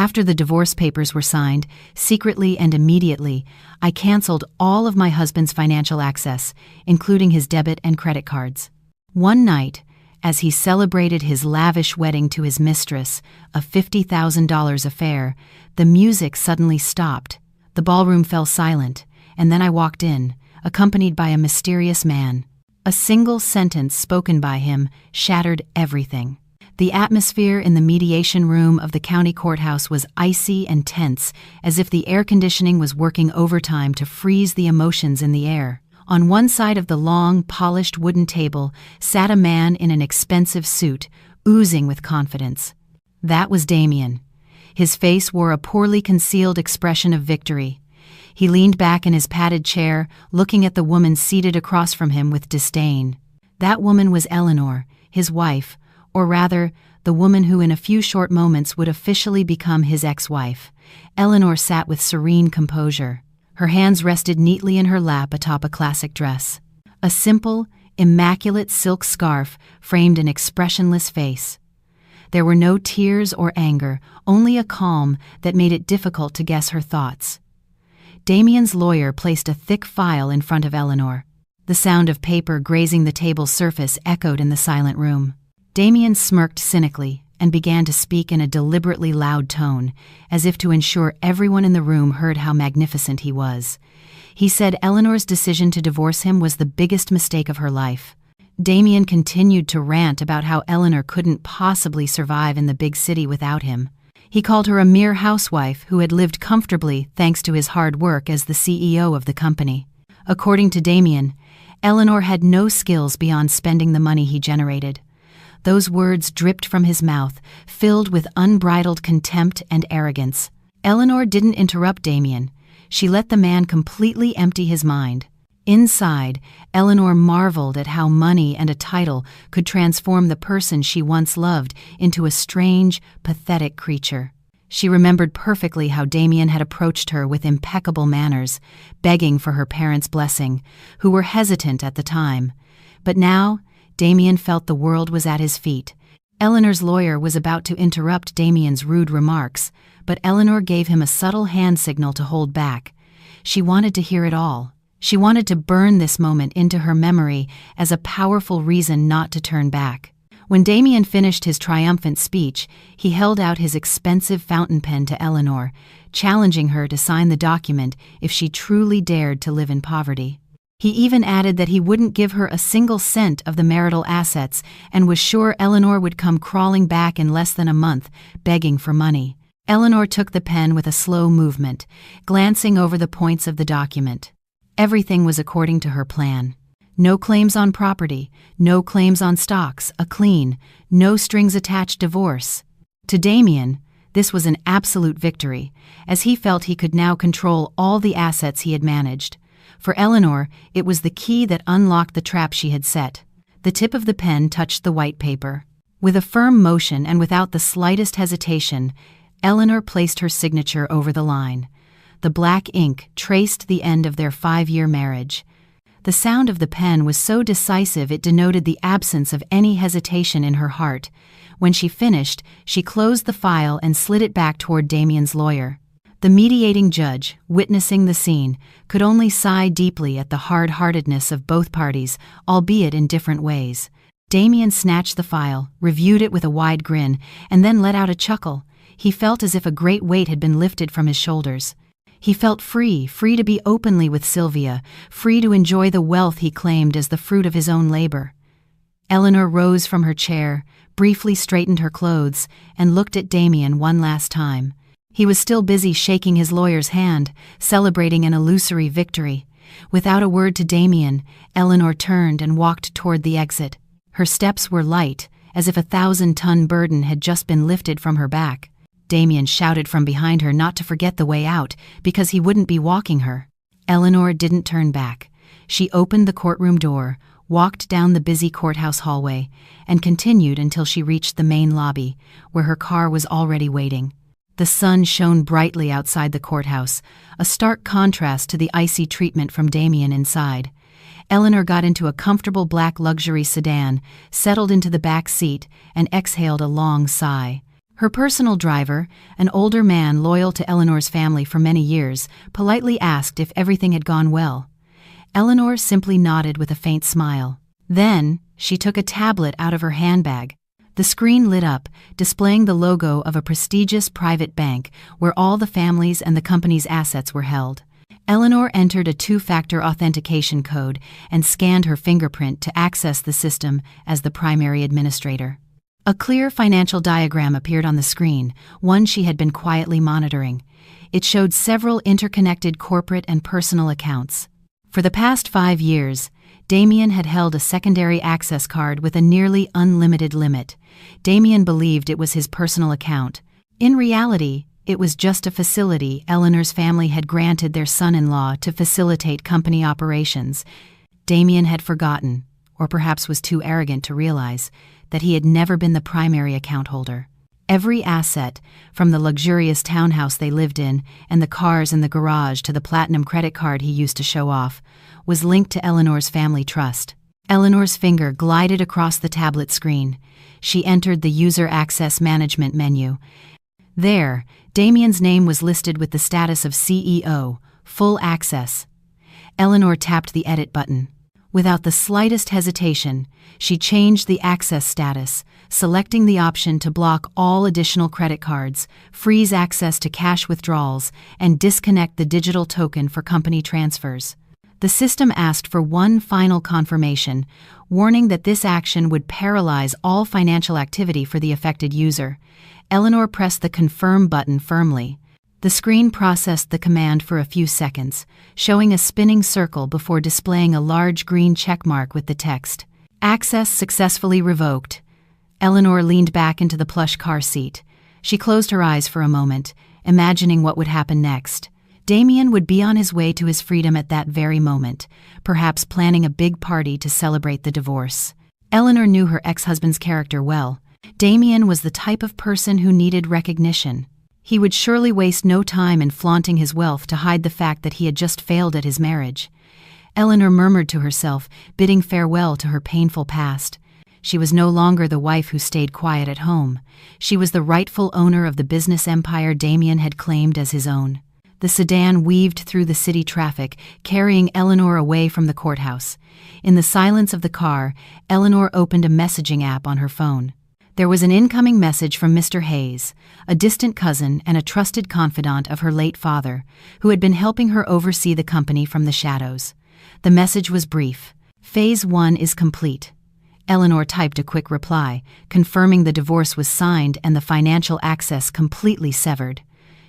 After the divorce papers were signed, secretly and immediately, I canceled all of my husband's financial access, including his debit and credit cards. One night, as he celebrated his lavish wedding to his mistress, a $50,000 affair, the music suddenly stopped. The ballroom fell silent, and then I walked in, accompanied by a mysterious man. A single sentence spoken by him shattered everything. The atmosphere in the mediation room of the county courthouse was icy and tense, as if the air conditioning was working overtime to freeze the emotions in the air. On one side of the long, polished wooden table sat a man in an expensive suit, oozing with confidence. That was Damien. His face wore a poorly concealed expression of victory. He leaned back in his padded chair, looking at the woman seated across from him with disdain. That woman was Eleanor, his wife, or rather, the woman who in a few short moments would officially become his ex-wife. Eleanor sat with serene composure. Her hands rested neatly in her lap atop a classic dress. A simple, immaculate silk scarf framed an expressionless face. There were no tears or anger, only a calm that made it difficult to guess her thoughts. Damien's lawyer placed a thick file in front of Eleanor. The sound of paper grazing the table's surface echoed in the silent room. Damien smirked cynically and began to speak in a deliberately loud tone, as if to ensure everyone in the room heard how magnificent he was. He said Eleanor's decision to divorce him was the biggest mistake of her life. Damien continued to rant about how Eleanor couldn't possibly survive in the big city without him. He called her a mere housewife who had lived comfortably thanks to his hard work as the CEO of the company. According to Damien, Eleanor had no skills beyond spending the money he generated. Those words dripped from his mouth, filled with unbridled contempt and arrogance. Eleanor didn't interrupt Damien. She let the man completely empty his mind. Inside, Eleanor marveled at how money and a title could transform the person she once loved into a strange, pathetic creature. She remembered perfectly how Damien had approached her with impeccable manners, begging for her parents' blessing, who were hesitant at the time. But now, Damien felt the world was at his feet. Eleanor's lawyer was about to interrupt Damien's rude remarks, but Eleanor gave him a subtle hand signal to hold back. She wanted to hear it all. She wanted to burn this moment into her memory as a powerful reason not to turn back. When Damien finished his triumphant speech, he held out his expensive fountain pen to Eleanor, challenging her to sign the document if she truly dared to live in poverty. He even added that he wouldn't give her a single cent of the marital assets and was sure Eleanor would come crawling back in less than a month, begging for money. Eleanor took the pen with a slow movement, glancing over the points of the document. Everything was according to her plan. No claims on property, no claims on stocks, a clean, no strings attached divorce. To Damien, this was an absolute victory, as he felt he could now control all the assets he had managed. For Eleanor, it was the key that unlocked the trap she had set. The tip of the pen touched the white paper. With a firm motion and without the slightest hesitation, Eleanor placed her signature over the line. The black ink traced the end of their 5-year marriage. The sound of the pen was so decisive it denoted the absence of any hesitation in her heart. When she finished, she closed the file and slid it back toward Damien's lawyer. The mediating judge, witnessing the scene, could only sigh deeply at the hard-heartedness of both parties, albeit in different ways. Damien snatched the file, reviewed it with a wide grin, and then let out a chuckle. He felt as if a great weight had been lifted from his shoulders. He felt free to be openly with Sylvia, free to enjoy the wealth he claimed as the fruit of his own labor. Eleanor rose from her chair, briefly straightened her clothes, and looked at Damien one last time. He was still busy shaking his lawyer's hand, celebrating an illusory victory. Without a word to Damien, Eleanor turned and walked toward the exit. Her steps were light, as if a 1,000-ton burden had just been lifted from her back. Damien shouted from behind her not to forget the way out, because he wouldn't be walking her. Eleanor didn't turn back. She opened the courtroom door, walked down the busy courthouse hallway, and continued until she reached the main lobby, where her car was already waiting. The sun shone brightly outside the courthouse, a stark contrast to the icy treatment from Damien inside. Eleanor got into a comfortable black luxury sedan, settled into the back seat, and exhaled a long sigh. Her personal driver, an older man loyal to Eleanor's family for many years, politely asked if everything had gone well. Eleanor simply nodded with a faint smile. Then, she took a tablet out of her handbag. The screen lit up, displaying the logo of a prestigious private bank where all the family's and the company's assets were held. Eleanor entered a two-factor authentication code and scanned her fingerprint to access the system as the primary administrator. A clear financial diagram appeared on the screen, one she had been quietly monitoring. It showed several interconnected corporate and personal accounts. For the past 5 years, Damien had held a secondary access card with a nearly unlimited limit. Damien believed it was his personal account. In reality, it was just a facility Eleanor's family had granted their son-in-law to facilitate company operations. Damien had forgotten, or perhaps was too arrogant to realize, that he had never been the primary account holder. Every asset, from the luxurious townhouse they lived in and the cars in the garage to the platinum credit card he used to show off, was linked to Eleanor's family trust. Eleanor's finger glided across the tablet screen. She entered the User Access Management menu. There, Damien's name was listed with the status of CEO, full access. Eleanor tapped the edit button. Without the slightest hesitation, she changed the access status, selecting the option to block all additional credit cards, freeze access to cash withdrawals, and disconnect the digital token for company transfers. The system asked for one final confirmation, warning that this action would paralyze all financial activity for the affected user. Eleanor pressed the confirm button firmly. The screen processed the command for a few seconds, showing a spinning circle before displaying a large green checkmark with the text, "Access successfully revoked." Eleanor leaned back into the plush car seat. She closed her eyes for a moment, imagining what would happen next. Damien would be on his way to his freedom at that very moment, perhaps planning a big party to celebrate the divorce. Eleanor knew her ex-husband's character well. Damien was the type of person who needed recognition. He would surely waste no time in flaunting his wealth to hide the fact that he had just failed at his marriage. Eleanor murmured to herself, bidding farewell to her painful past. She was no longer the wife who stayed quiet at home. She was the rightful owner of the business empire Damien had claimed as his own. The sedan weaved through the city traffic, carrying Eleanor away from the courthouse. In the silence of the car, Eleanor opened a messaging app on her phone. There was an incoming message from Mr. Hayes, a distant cousin and a trusted confidant of her late father, who had been helping her oversee the company from the shadows. The message was brief. "Phase 1 is complete." Eleanor typed a quick reply, confirming the divorce was signed and the financial access completely severed.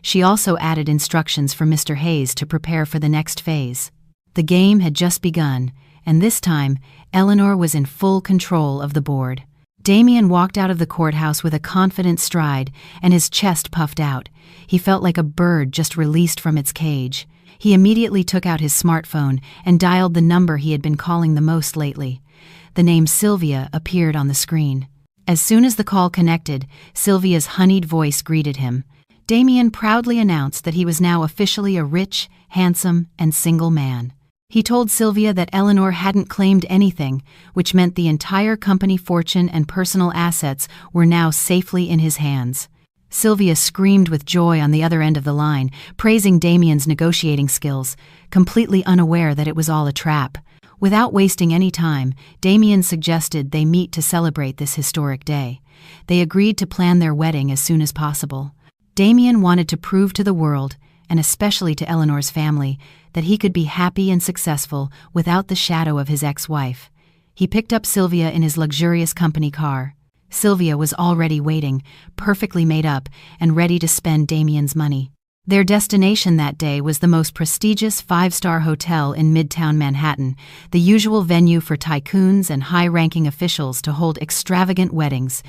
She also added instructions for Mr. Hayes to prepare for the next phase. The game had just begun, and this time, Eleanor was in full control of the board. Damien walked out of the courthouse with a confident stride, and his chest puffed out. He felt like a bird just released from its cage. He immediately took out his smartphone and dialed the number he had been calling the most lately. The name Sylvia appeared on the screen. As soon as the call connected, Sylvia's honeyed voice greeted him. Damien proudly announced that he was now officially a rich, handsome, and single man. He told Sylvia that Eleanor hadn't claimed anything, which meant the entire company fortune and personal assets were now safely in his hands. Sylvia screamed with joy on the other end of the line, praising Damien's negotiating skills, completely unaware that it was all a trap. Without wasting any time, Damien suggested they meet to celebrate this historic day. They agreed to plan their wedding as soon as possible. Damien wanted to prove to the world, and especially to Eleanor's family, that he could be happy and successful without the shadow of his ex-wife. He picked up Sylvia in his luxurious company car. Sylvia was already waiting, perfectly made up, and ready to spend Damien's money. Their destination that day was the most prestigious 5-star hotel in Midtown Manhattan, the usual venue for tycoons and high-ranking officials to hold extravagant weddings.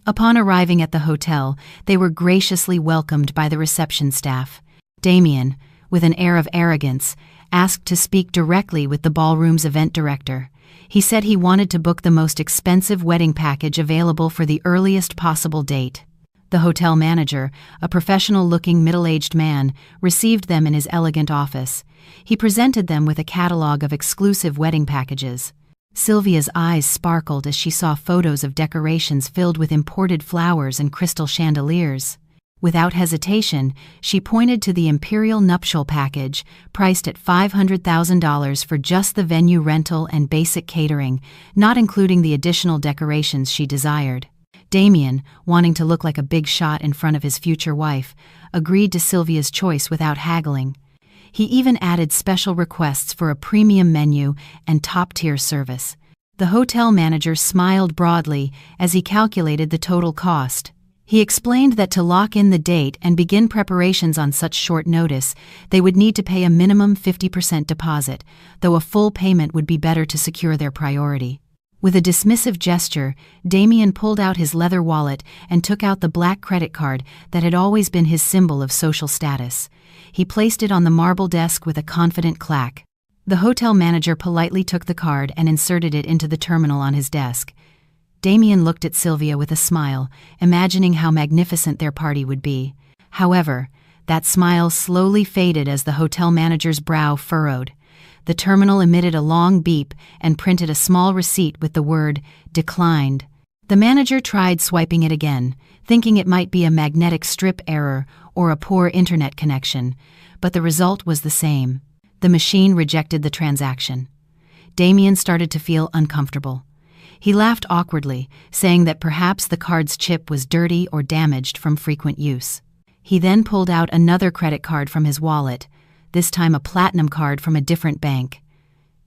Upon arriving at the hotel, they were graciously welcomed by the reception staff. Damien, with an air of arrogance, asked to speak directly with the ballroom's event director. He said he wanted to book the most expensive wedding package available for the earliest possible date. The hotel manager, a professional-looking middle-aged man, received them in his elegant office. He presented them with a catalog of exclusive wedding packages. Sylvia's eyes sparkled as she saw photos of decorations filled with imported flowers and crystal chandeliers. Without hesitation, she pointed to the imperial nuptial package, priced at $500,000 for just the venue rental and basic catering, not including the additional decorations she desired. Damien, wanting to look like a big shot in front of his future wife, agreed to Sylvia's choice without haggling. He even added special requests for a premium menu and top-tier service. The hotel manager smiled broadly as he calculated the total cost. He explained that to lock in the date and begin preparations on such short notice, they would need to pay a minimum 50% deposit, though a full payment would be better to secure their priority. With a dismissive gesture, Damien pulled out his leather wallet and took out the black credit card that had always been his symbol of social status. He placed it on the marble desk with a confident clack. The hotel manager politely took the card and inserted it into the terminal on his desk. Damien looked at Sylvia with a smile, imagining how magnificent their party would be. However, that smile slowly faded as the hotel manager's brow furrowed. The terminal emitted a long beep and printed a small receipt with the word "declined." The manager tried swiping it again, thinking it might be a magnetic strip error or a poor internet connection, but the result was the same. The machine rejected the transaction. Damien started to feel uncomfortable. He laughed awkwardly, saying that perhaps the card's chip was dirty or damaged from frequent use. He then pulled out another credit card from his wallet, this time a platinum card from a different bank.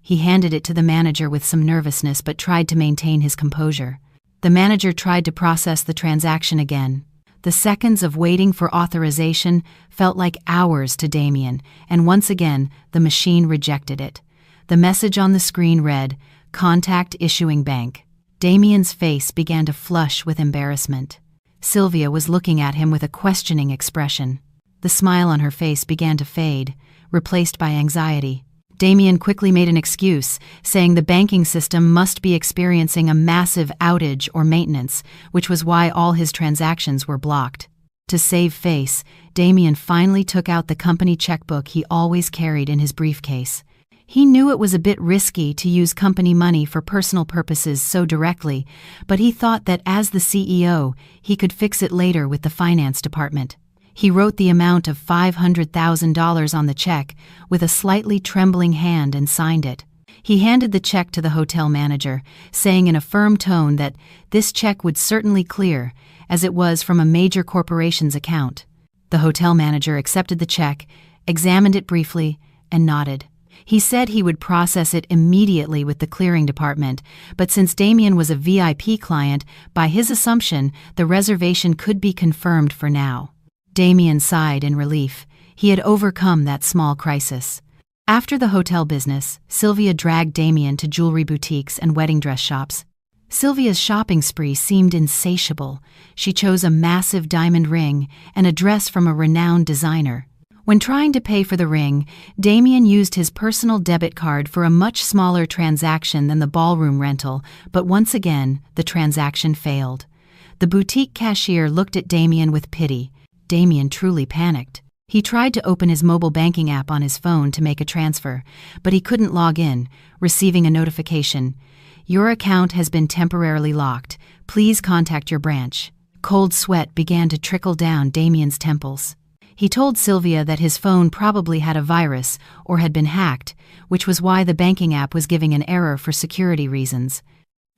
He handed it to the manager with some nervousness but tried to maintain his composure. The manager tried to process the transaction again. The seconds of waiting for authorization felt like hours to Damien, and once again, the machine rejected it. The message on the screen read, "Contact issuing bank." Damien's face began to flush with embarrassment. Sylvia was looking at him with a questioning expression. The smile on her face began to fade, replaced by anxiety. Damien quickly made an excuse, saying the banking system must be experiencing a massive outage or maintenance, which was why all his transactions were blocked. To save face, Damien finally took out the company checkbook he always carried in his briefcase. He knew it was a bit risky to use company money for personal purposes so directly, but he thought that as the CEO, he could fix it later with the finance department. He wrote the amount of $500,000 on the check with a slightly trembling hand and signed it. He handed the check to the hotel manager, saying in a firm tone that this check would certainly clear, as it was from a major corporation's account. The hotel manager accepted the check, examined it briefly, and nodded. He said he would process it immediately with the clearing department, but since Damien was a VIP client, by his assumption, the reservation could be confirmed for now. Damien sighed in relief. He had overcome that small crisis. After the hotel business, Sylvia dragged Damien to jewelry boutiques and wedding dress shops. Sylvia's shopping spree seemed insatiable. She chose a massive diamond ring and a dress from a renowned designer. When trying to pay for the ring, Damien used his personal debit card for a much smaller transaction than the ballroom rental, but once again, the transaction failed. The boutique cashier looked at Damien with pity. Damien truly panicked. He tried to open his mobile banking app on his phone to make a transfer, but he couldn't log in, receiving a notification. "Your account has been temporarily locked. Please contact your branch." Cold sweat began to trickle down Damien's temples. He told Sylvia that his phone probably had a virus or had been hacked, which was why the banking app was giving an error for security reasons.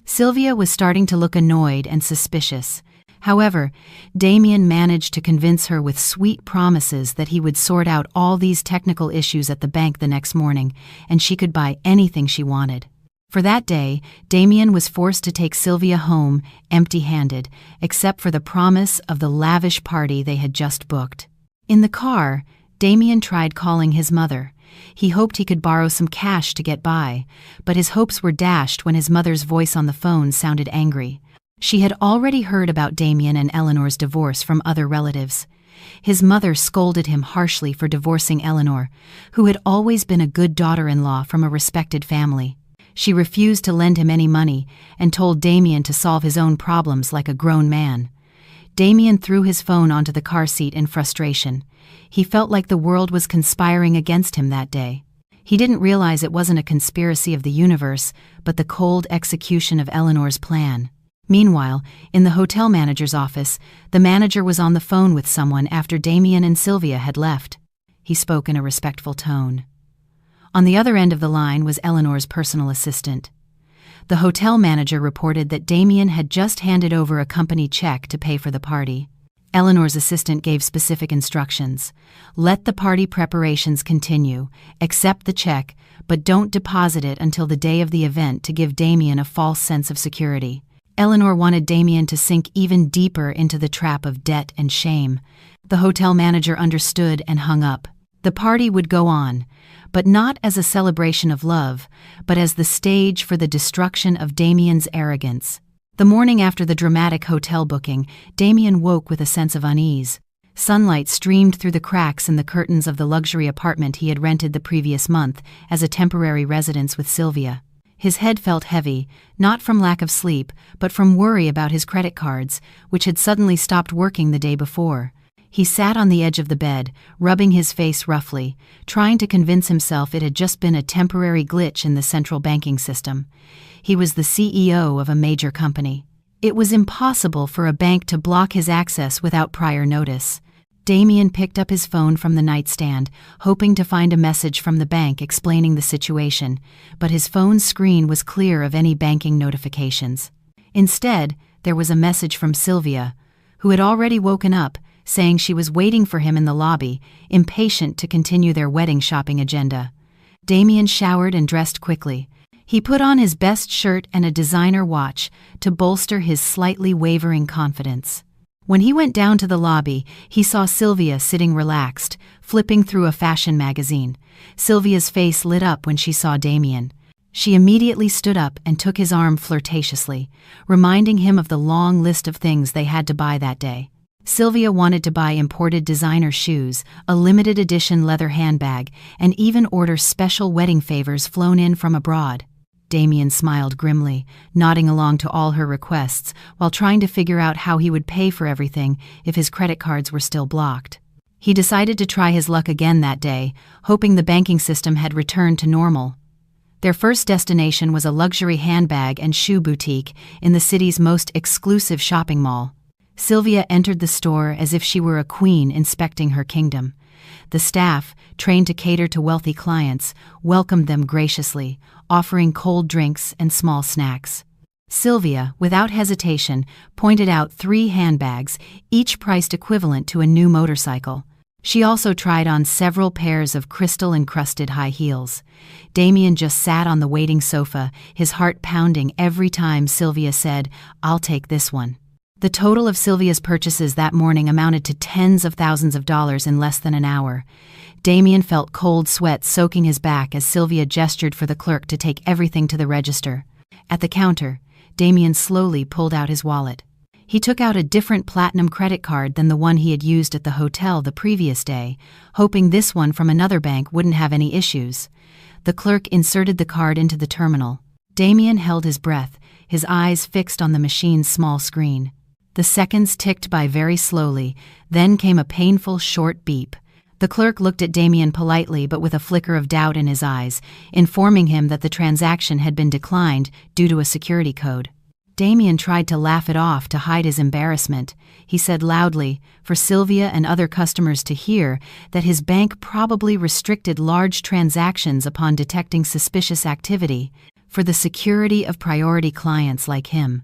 Sylvia was starting to look annoyed and suspicious. However, Damien managed to convince her with sweet promises that he would sort out all these technical issues at the bank the next morning, and she could buy anything she wanted. For that day, Damien was forced to take Sylvia home empty-handed, except for the promise of the lavish party they had just booked. In the car, Damien tried calling his mother. He hoped he could borrow some cash to get by, but his hopes were dashed when his mother's voice on the phone sounded angry. She had already heard about Damien and Eleanor's divorce from other relatives. His mother scolded him harshly for divorcing Eleanor, who had always been a good daughter-in-law from a respected family. She refused to lend him any money and told Damien to solve his own problems like a grown man. Damien threw his phone onto the car seat in frustration. He felt like the world was conspiring against him that day. He didn't realize it wasn't a conspiracy of the universe, but the cold execution of Eleanor's plan. Meanwhile, in the hotel manager's office, the manager was on the phone with someone after Damien and Sylvia had left. He spoke in a respectful tone. On the other end of the line was Eleanor's personal assistant. The hotel manager reported that Damien had just handed over a company check to pay for the party. Eleanor's assistant gave specific instructions. Let the party preparations continue, accept the check, but don't deposit it until the day of the event to give Damien a false sense of security. Eleanor wanted Damien to sink even deeper into the trap of debt and shame. The hotel manager understood and hung up. The party would go on, but not as a celebration of love, but as the stage for the destruction of Damien's arrogance. The morning after the dramatic hotel booking, Damien woke with a sense of unease. Sunlight streamed through the cracks in the curtains of the luxury apartment he had rented the previous month as a temporary residence with Sylvia. His head felt heavy, not from lack of sleep, but from worry about his credit cards, which had suddenly stopped working the day before. He sat on the edge of the bed, rubbing his face roughly, trying to convince himself it had just been a temporary glitch in the central banking system. He was the CEO of a major company. It was impossible for a bank to block his access without prior notice. Damien picked up his phone from the nightstand, hoping to find a message from the bank explaining the situation, but his phone's screen was clear of any banking notifications. Instead, there was a message from Sylvia, who had already woken up, saying she was waiting for him in the lobby, impatient to continue their wedding shopping agenda. Damien showered and dressed quickly. He put on his best shirt and a designer watch to bolster his slightly wavering confidence. When he went down to the lobby, he saw Sylvia sitting relaxed, flipping through a fashion magazine. Sylvia's face lit up when she saw Damien. She immediately stood up and took his arm flirtatiously, reminding him of the long list of things they had to buy that day. Sylvia wanted to buy imported designer shoes, a limited edition leather handbag, and even order special wedding favors flown in from abroad. Damien smiled grimly, nodding along to all her requests, while trying to figure out how he would pay for everything if his credit cards were still blocked. He decided to try his luck again that day, hoping the banking system had returned to normal. Their first destination was a luxury handbag and shoe boutique in the city's most exclusive shopping mall. Sylvia entered the store as if she were a queen inspecting her kingdom. The staff, trained to cater to wealthy clients, welcomed them graciously, offering cold drinks and small snacks. Sylvia, without hesitation, pointed out 3 handbags, each priced equivalent to a new motorcycle. She also tried on several pairs of crystal-encrusted high heels. Damien just sat on the waiting sofa, his heart pounding every time Sylvia said, "I'll take this one." The total of Sylvia's purchases that morning amounted to tens of thousands of dollars in less than an hour. Damien felt cold sweat soaking his back as Sylvia gestured for the clerk to take everything to the register. At the counter, Damien slowly pulled out his wallet. He took out a different platinum credit card than the one he had used at the hotel the previous day, hoping this one from another bank wouldn't have any issues. The clerk inserted the card into the terminal. Damien held his breath, his eyes fixed on the machine's small screen. The seconds ticked by very slowly, then came a painful short beep. The clerk looked at Damien politely but with a flicker of doubt in his eyes, informing him that the transaction had been declined due to a security code. Damien tried to laugh it off to hide his embarrassment. He said loudly, for Sylvia and other customers to hear, that his bank probably restricted large transactions upon detecting suspicious activity for the security of priority clients like him.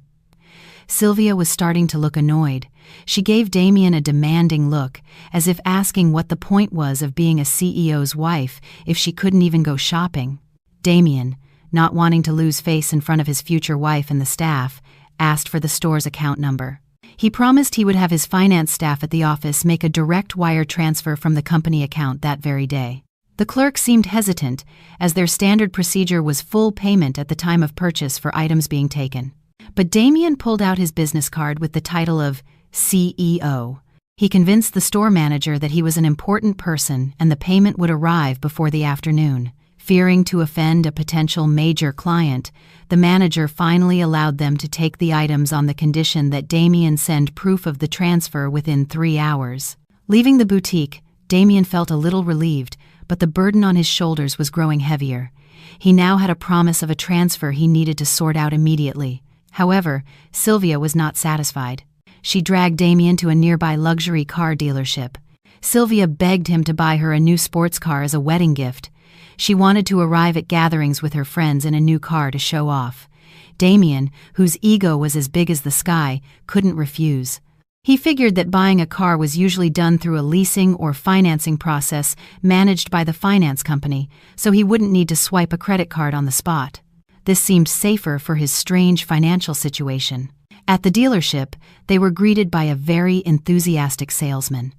Sylvia was starting to look annoyed. She gave Damien a demanding look, as if asking what the point was of being a CEO's wife if she couldn't even go shopping. Damien, not wanting to lose face in front of his future wife and the staff, asked for the store's account number. He promised he would have his finance staff at the office make a direct wire transfer from the company account that very day. The clerk seemed hesitant, as their standard procedure was full payment at the time of purchase for items being taken. But Damien pulled out his business card with the title of CEO. He convinced the store manager that he was an important person and the payment would arrive before the afternoon. Fearing to offend a potential major client, the manager finally allowed them to take the items on the condition that Damien send proof of the transfer within 3 hours. Leaving the boutique, Damien felt a little relieved, but the burden on his shoulders was growing heavier. He now had a promise of a transfer he needed to sort out immediately. However, Sylvia was not satisfied. She dragged Damien to a nearby luxury car dealership. Sylvia begged him to buy her a new sports car as a wedding gift. She wanted to arrive at gatherings with her friends in a new car to show off. Damien, whose ego was as big as the sky, couldn't refuse. He figured that buying a car was usually done through a leasing or financing process managed by the finance company, so he wouldn't need to swipe a credit card on the spot. This seemed safer for his strange financial situation. At the dealership, they were greeted by a very enthusiastic salesman.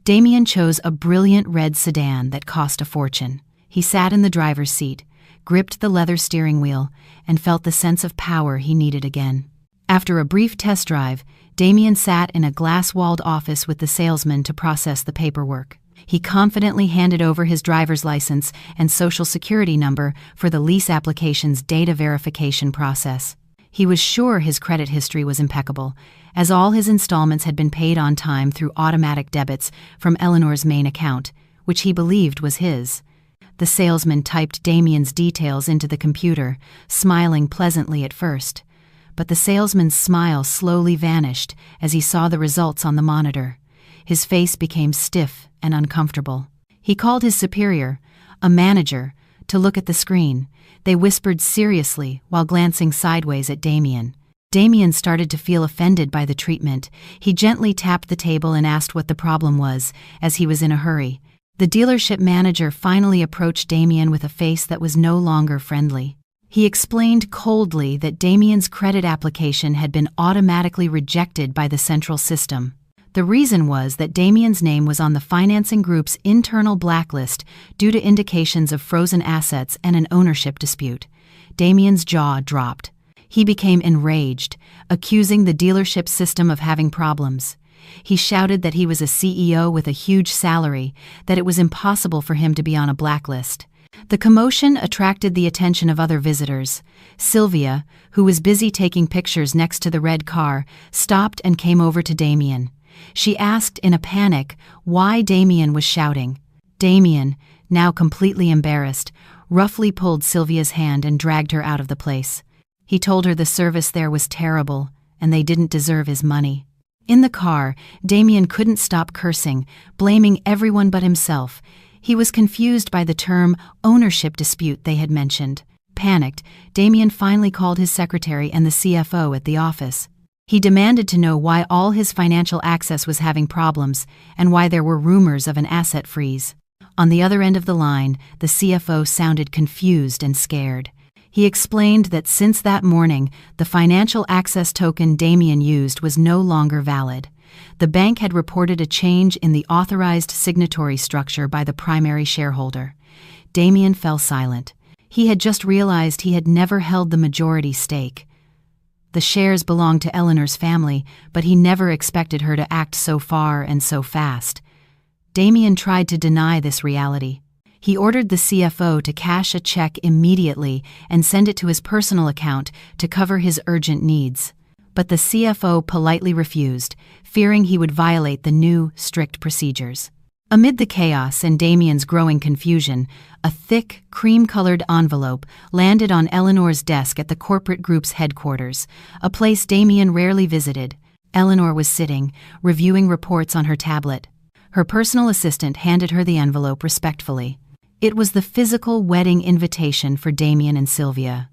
Damien chose a brilliant red sedan that cost a fortune. He sat in the driver's seat, gripped the leather steering wheel, and felt the sense of power he needed again. After a brief test drive, Damien sat in a glass-walled office with the salesman to process the paperwork. He confidently handed over his driver's license and social security number for the lease application's data verification process. He was sure his credit history was impeccable, as all his installments had been paid on time through automatic debits from Eleanor's main account, which he believed was his. The salesman typed Damien's details into the computer, smiling pleasantly at first. But the salesman's smile slowly vanished as he saw the results on the monitor. His face became stiff and uncomfortable. He called his superior, a manager, to look at the screen. They whispered seriously while glancing sideways at Damien. Damien started to feel offended by the treatment. He gently tapped the table and asked what the problem was, as he was in a hurry. The dealership manager finally approached Damien with a face that was no longer friendly. He explained coldly that Damien's credit application had been automatically rejected by the central system. The reason was that Damien's name was on the financing group's internal blacklist due to indications of frozen assets and an ownership dispute. Damien's jaw dropped. He became enraged, accusing the dealership system of having problems. He shouted that he was a CEO with a huge salary, that it was impossible for him to be on a blacklist. The commotion attracted the attention of other visitors. Sylvia, who was busy taking pictures next to the red car, stopped and came over to Damien. She asked in a panic why Damien was shouting. Damien, now completely embarrassed, roughly pulled Sylvia's hand and dragged her out of the place. He told her the service there was terrible and they didn't deserve his money. In the car, Damien couldn't stop cursing, blaming everyone but himself. He was confused by the term ownership dispute they had mentioned. Panicked, Damien finally called his secretary and the CFO at the office. He demanded to know why all his financial access was having problems and why there were rumors of an asset freeze. On the other end of the line, the CFO sounded confused and scared. He explained that since that morning, the financial access token Damien used was no longer valid. The bank had reported a change in the authorized signatory structure by the primary shareholder. Damien fell silent. He had just realized he had never held the majority stake. The shares belonged to Eleanor's family, but he never expected her to act so far and so fast. Damien tried to deny this reality. He ordered the CFO to cash a check immediately and send it to his personal account to cover his urgent needs. But the CFO politely refused, fearing he would violate the new, strict procedures. Amid the chaos and Damien's growing confusion, a thick, cream-colored envelope landed on Eleanor's desk at the corporate group's headquarters, a place Damien rarely visited. Eleanor was sitting, reviewing reports on her tablet. Her personal assistant handed her the envelope respectfully. It was the physical wedding invitation for Damien and Sylvia.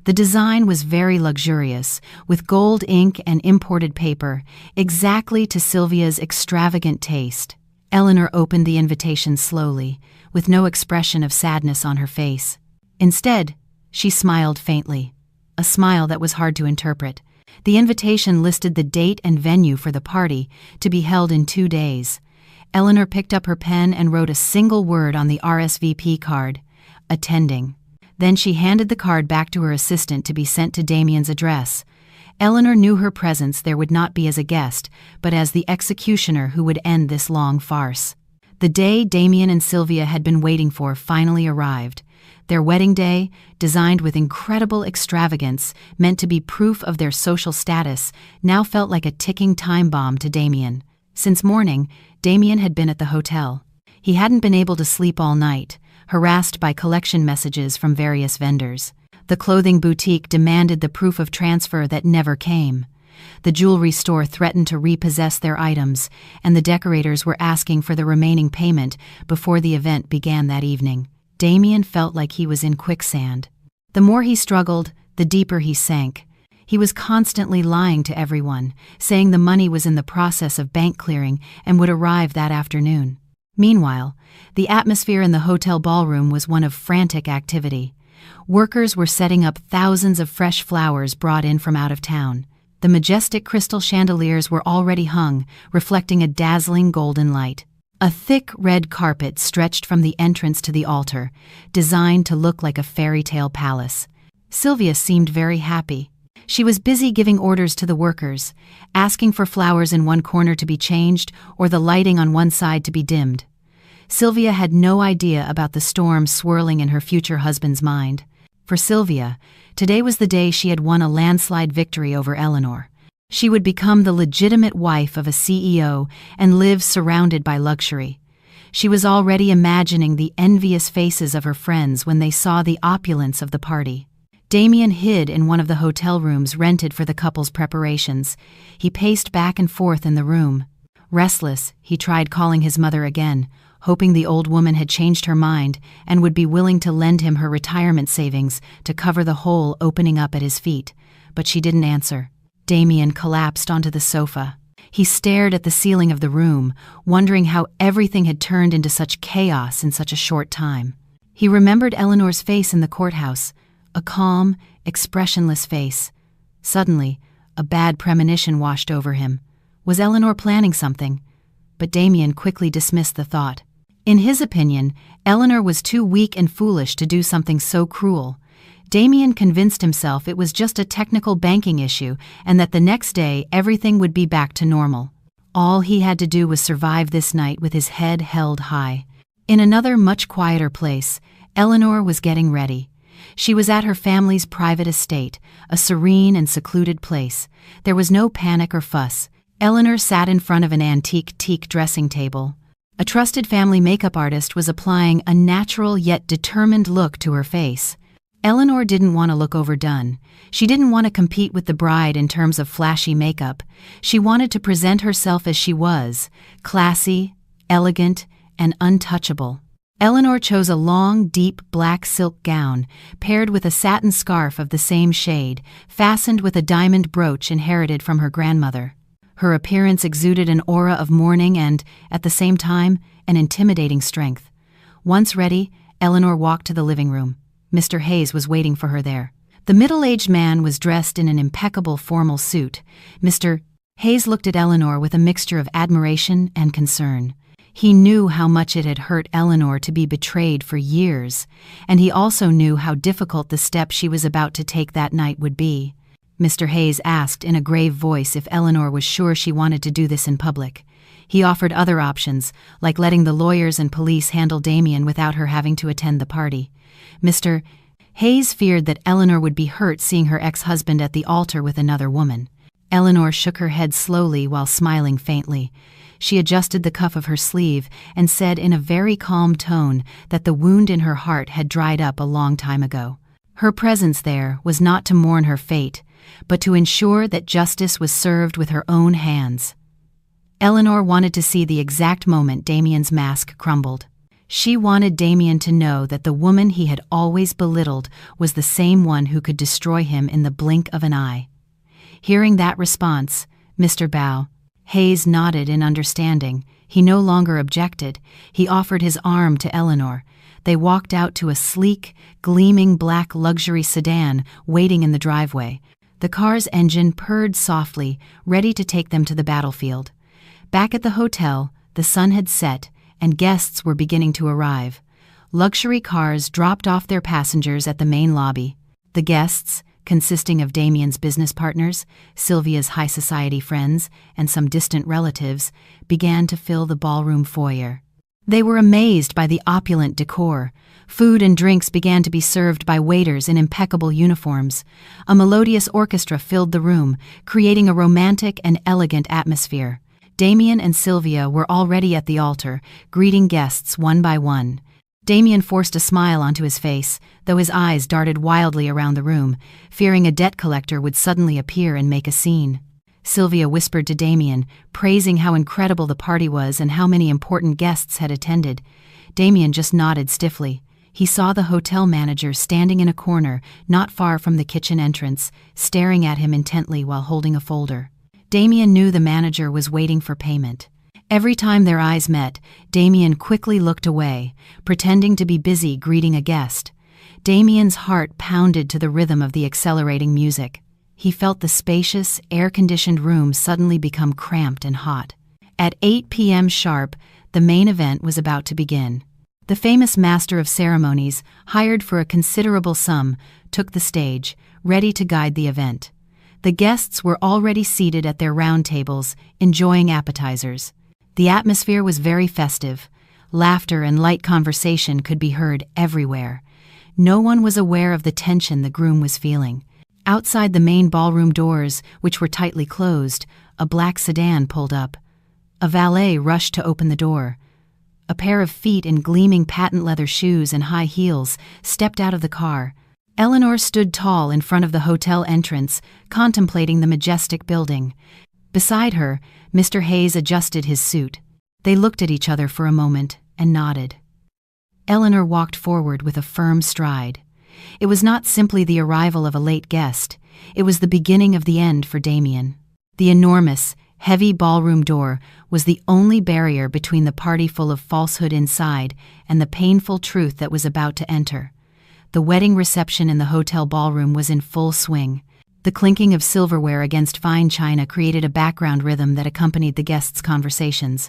The design was very luxurious, with gold ink and imported paper, exactly to Sylvia's extravagant taste. Eleanor opened the invitation slowly, with no expression of sadness on her face. Instead, she smiled faintly, a smile that was hard to interpret. The invitation listed the date and venue for the party, to be held in 2 days. Eleanor picked up her pen and wrote a single word on the RSVP card, attending. Then she handed the card back to her assistant to be sent to Damien's address. Eleanor knew her presence there would not be as a guest, but as the executioner who would end this long farce. The day Damien and Sylvia had been waiting for finally arrived. Their wedding day, designed with incredible extravagance, meant to be proof of their social status, now felt like a ticking time bomb to Damien. Since morning, Damien had been at the hotel. He hadn't been able to sleep all night, harassed by collection messages from various vendors. The clothing boutique demanded the proof of transfer that never came. The jewelry store threatened to repossess their items, and the decorators were asking for the remaining payment before the event began that evening. Damien felt like he was in quicksand. The more he struggled, the deeper he sank. He was constantly lying to everyone, saying the money was in the process of bank clearing and would arrive that afternoon. Meanwhile, the atmosphere in the hotel ballroom was one of frantic activity. Workers were setting up thousands of fresh flowers brought in from out of town. The majestic crystal chandeliers were already hung, reflecting a dazzling golden light. A thick red carpet stretched from the entrance to the altar, designed to look like a fairy tale palace. Sylvia seemed very happy. She was busy giving orders to the workers, asking for flowers in one corner to be changed or the lighting on one side to be dimmed. Sylvia had no idea about the storm swirling in her future husband's mind. For Sylvia, today was the day she had won a landslide victory over Eleanor. She would become the legitimate wife of a CEO and live surrounded by luxury. She was already imagining the envious faces of her friends when they saw the opulence of the party. Damien hid in one of the hotel rooms rented for the couple's preparations. He paced back and forth in the room. Restless, he tried calling his mother again, hoping the old woman had changed her mind and would be willing to lend him her retirement savings to cover the hole opening up at his feet, but she didn't answer. Damien collapsed onto the sofa. He stared at the ceiling of the room, wondering how everything had turned into such chaos in such a short time. He remembered Eleanor's face in the courthouse, a calm, expressionless face. Suddenly, a bad premonition washed over him. Was Eleanor planning something? But Damien quickly dismissed the thought. In his opinion, Eleanor was too weak and foolish to do something so cruel. Damien convinced himself it was just a technical banking issue and that the next day everything would be back to normal. All he had to do was survive this night with his head held high. In another much quieter place, Eleanor was getting ready. She was at her family's private estate, a serene and secluded place. There was no panic or fuss. Eleanor sat in front of an antique teak dressing table. A trusted family makeup artist was applying a natural yet determined look to her face. Eleanor didn't want to look overdone. She didn't want to compete with the bride in terms of flashy makeup. She wanted to present herself as she was, classy, elegant, and untouchable. Eleanor chose a long, deep black silk gown, paired with a satin scarf of the same shade, fastened with a diamond brooch inherited from her grandmother. Her appearance exuded an aura of mourning and, at the same time, an intimidating strength. Once ready, Eleanor walked to the living room. Mr. Hayes was waiting for her there. The middle-aged man was dressed in an impeccable formal suit. Mr. Hayes looked at Eleanor with a mixture of admiration and concern. He knew how much it had hurt Eleanor to be betrayed for years, and he also knew how difficult the step she was about to take that night would be. Mr. Hayes asked in a grave voice if Eleanor was sure she wanted to do this in public. He offered other options, like letting the lawyers and police handle Damien without her having to attend the party. Mr. Hayes feared that Eleanor would be hurt seeing her ex-husband at the altar with another woman. Eleanor shook her head slowly while smiling faintly. She adjusted the cuff of her sleeve and said in a very calm tone that the wound in her heart had dried up a long time ago. Her presence there was not to mourn her fate, but to ensure that justice was served with her own hands. Eleanor wanted to see the exact moment Damien's mask crumbled. She wanted Damien to know that the woman he had always belittled was the same one who could destroy him in the blink of an eye. Hearing that response, Mr. Hayes nodded in understanding. He no longer objected. He offered his arm to Eleanor. They walked out to a sleek, gleaming black luxury sedan waiting in the driveway. The car's engine purred softly, ready to take them to the battlefield. Back at the hotel, the sun had set, and guests were beginning to arrive. Luxury cars dropped off their passengers at the main lobby. The guests, consisting of Damien's business partners, Sylvia's high society friends, and some distant relatives, began to fill the ballroom foyer. They were amazed by the opulent decor. Food and drinks began to be served by waiters in impeccable uniforms. A melodious orchestra filled the room, creating a romantic and elegant atmosphere. Damien and Sylvia were already at the altar, greeting guests one by one. Damien forced a smile onto his face, though his eyes darted wildly around the room, fearing a debt collector would suddenly appear and make a scene. Sylvia whispered to Damien, praising how incredible the party was and how many important guests had attended. Damien just nodded stiffly. He saw the hotel manager standing in a corner, not far from the kitchen entrance, staring at him intently while holding a folder. Damien knew the manager was waiting for payment. Every time their eyes met, Damien quickly looked away, pretending to be busy greeting a guest. Damien's heart pounded to the rhythm of the accelerating music. He felt the spacious, air-conditioned room suddenly become cramped and hot. At 8 p.m. sharp, the main event was about to begin. The famous master of ceremonies, hired for a considerable sum, took the stage, ready to guide the event. The guests were already seated at their round tables, enjoying appetizers. The atmosphere was very festive. Laughter and light conversation could be heard everywhere. No one was aware of the tension the groom was feeling. Outside the main ballroom doors, which were tightly closed, a black sedan pulled up. A valet rushed to open the door. A pair of feet in gleaming patent leather shoes and high heels stepped out of the car. Eleanor stood tall in front of the hotel entrance, contemplating the majestic building. Beside her, Mr. Hayes adjusted his suit. They looked at each other for a moment and nodded. Eleanor walked forward with a firm stride. It was not simply the arrival of a late guest. It was the beginning of the end for Damien. The enormous, heavy ballroom door was the only barrier between the party full of falsehood inside and the painful truth that was about to enter. The wedding reception in the hotel ballroom was in full swing. The clinking of silverware against fine china created a background rhythm that accompanied the guests' conversations.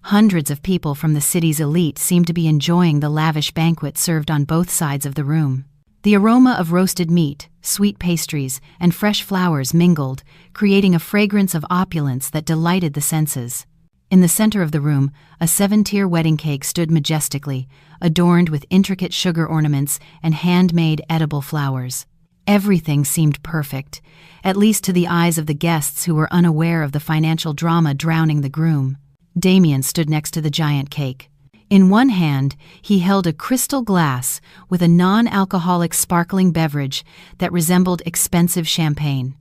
Hundreds of people from the city's elite seemed to be enjoying the lavish banquet served on both sides of the room. The aroma of roasted meat, sweet pastries, and fresh flowers mingled, creating a fragrance of opulence that delighted the senses. In the center of the room, a 7-tier wedding cake stood majestically, adorned with intricate sugar ornaments and handmade edible flowers. Everything seemed perfect, at least to the eyes of the guests who were unaware of the financial drama drowning the groom. Damien stood next to the giant cake. In one hand, he held a crystal glass with a non-alcoholic sparkling beverage that resembled expensive champagne.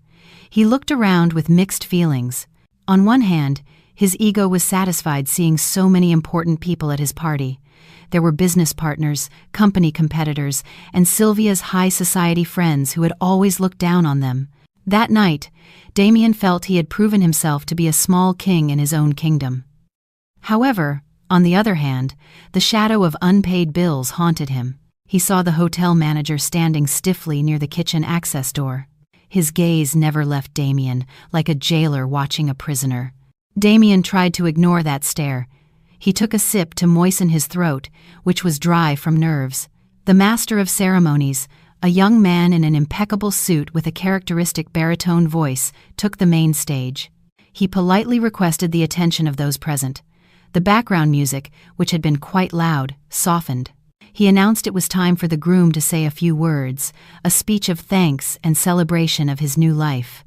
He looked around with mixed feelings. On one hand, his ego was satisfied seeing so many important people at his party. There were business partners, company competitors, and Sylvia's high society friends who had always looked down on them. That night, Damien felt he had proven himself to be a small king in his own kingdom. However, on the other hand, the shadow of unpaid bills haunted him. He saw the hotel manager standing stiffly near the kitchen access door. His gaze never left Damien, like a jailer watching a prisoner. Damien tried to ignore that stare. He took a sip to moisten his throat, which was dry from nerves. The master of ceremonies, a young man in an impeccable suit with a characteristic baritone voice, took the main stage. He politely requested the attention of those present. The background music, which had been quite loud, softened. He announced it was time for the groom to say a few words, a speech of thanks and celebration of his new life.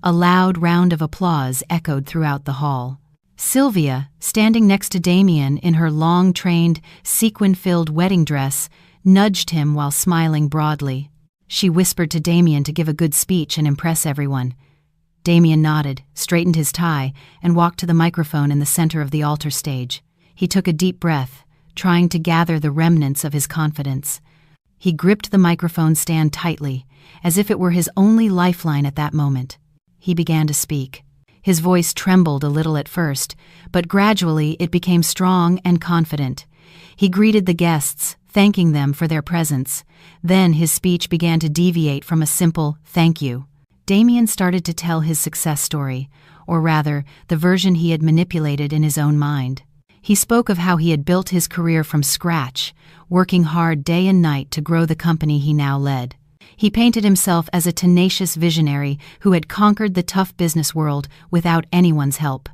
A loud round of applause echoed throughout the hall. Sylvia, standing next to Damien in her long-trained, sequin-filled wedding dress, nudged him while smiling broadly. She whispered to Damien to give a good speech and impress everyone. Damien nodded, straightened his tie, and walked to the microphone in the center of the altar stage. He took a deep breath, trying to gather the remnants of his confidence. He gripped the microphone stand tightly, as if it were his only lifeline at that moment. He began to speak. His voice trembled a little at first, but gradually it became strong and confident. He greeted the guests, thanking them for their presence. Then his speech began to deviate from a simple "thank you." Damien started to tell his success story, or rather, the version he had manipulated in his own mind. He spoke of how he had built his career from scratch, working hard day and night to grow the company he now led. He painted himself as a tenacious visionary who had conquered the tough business world without anyone's help.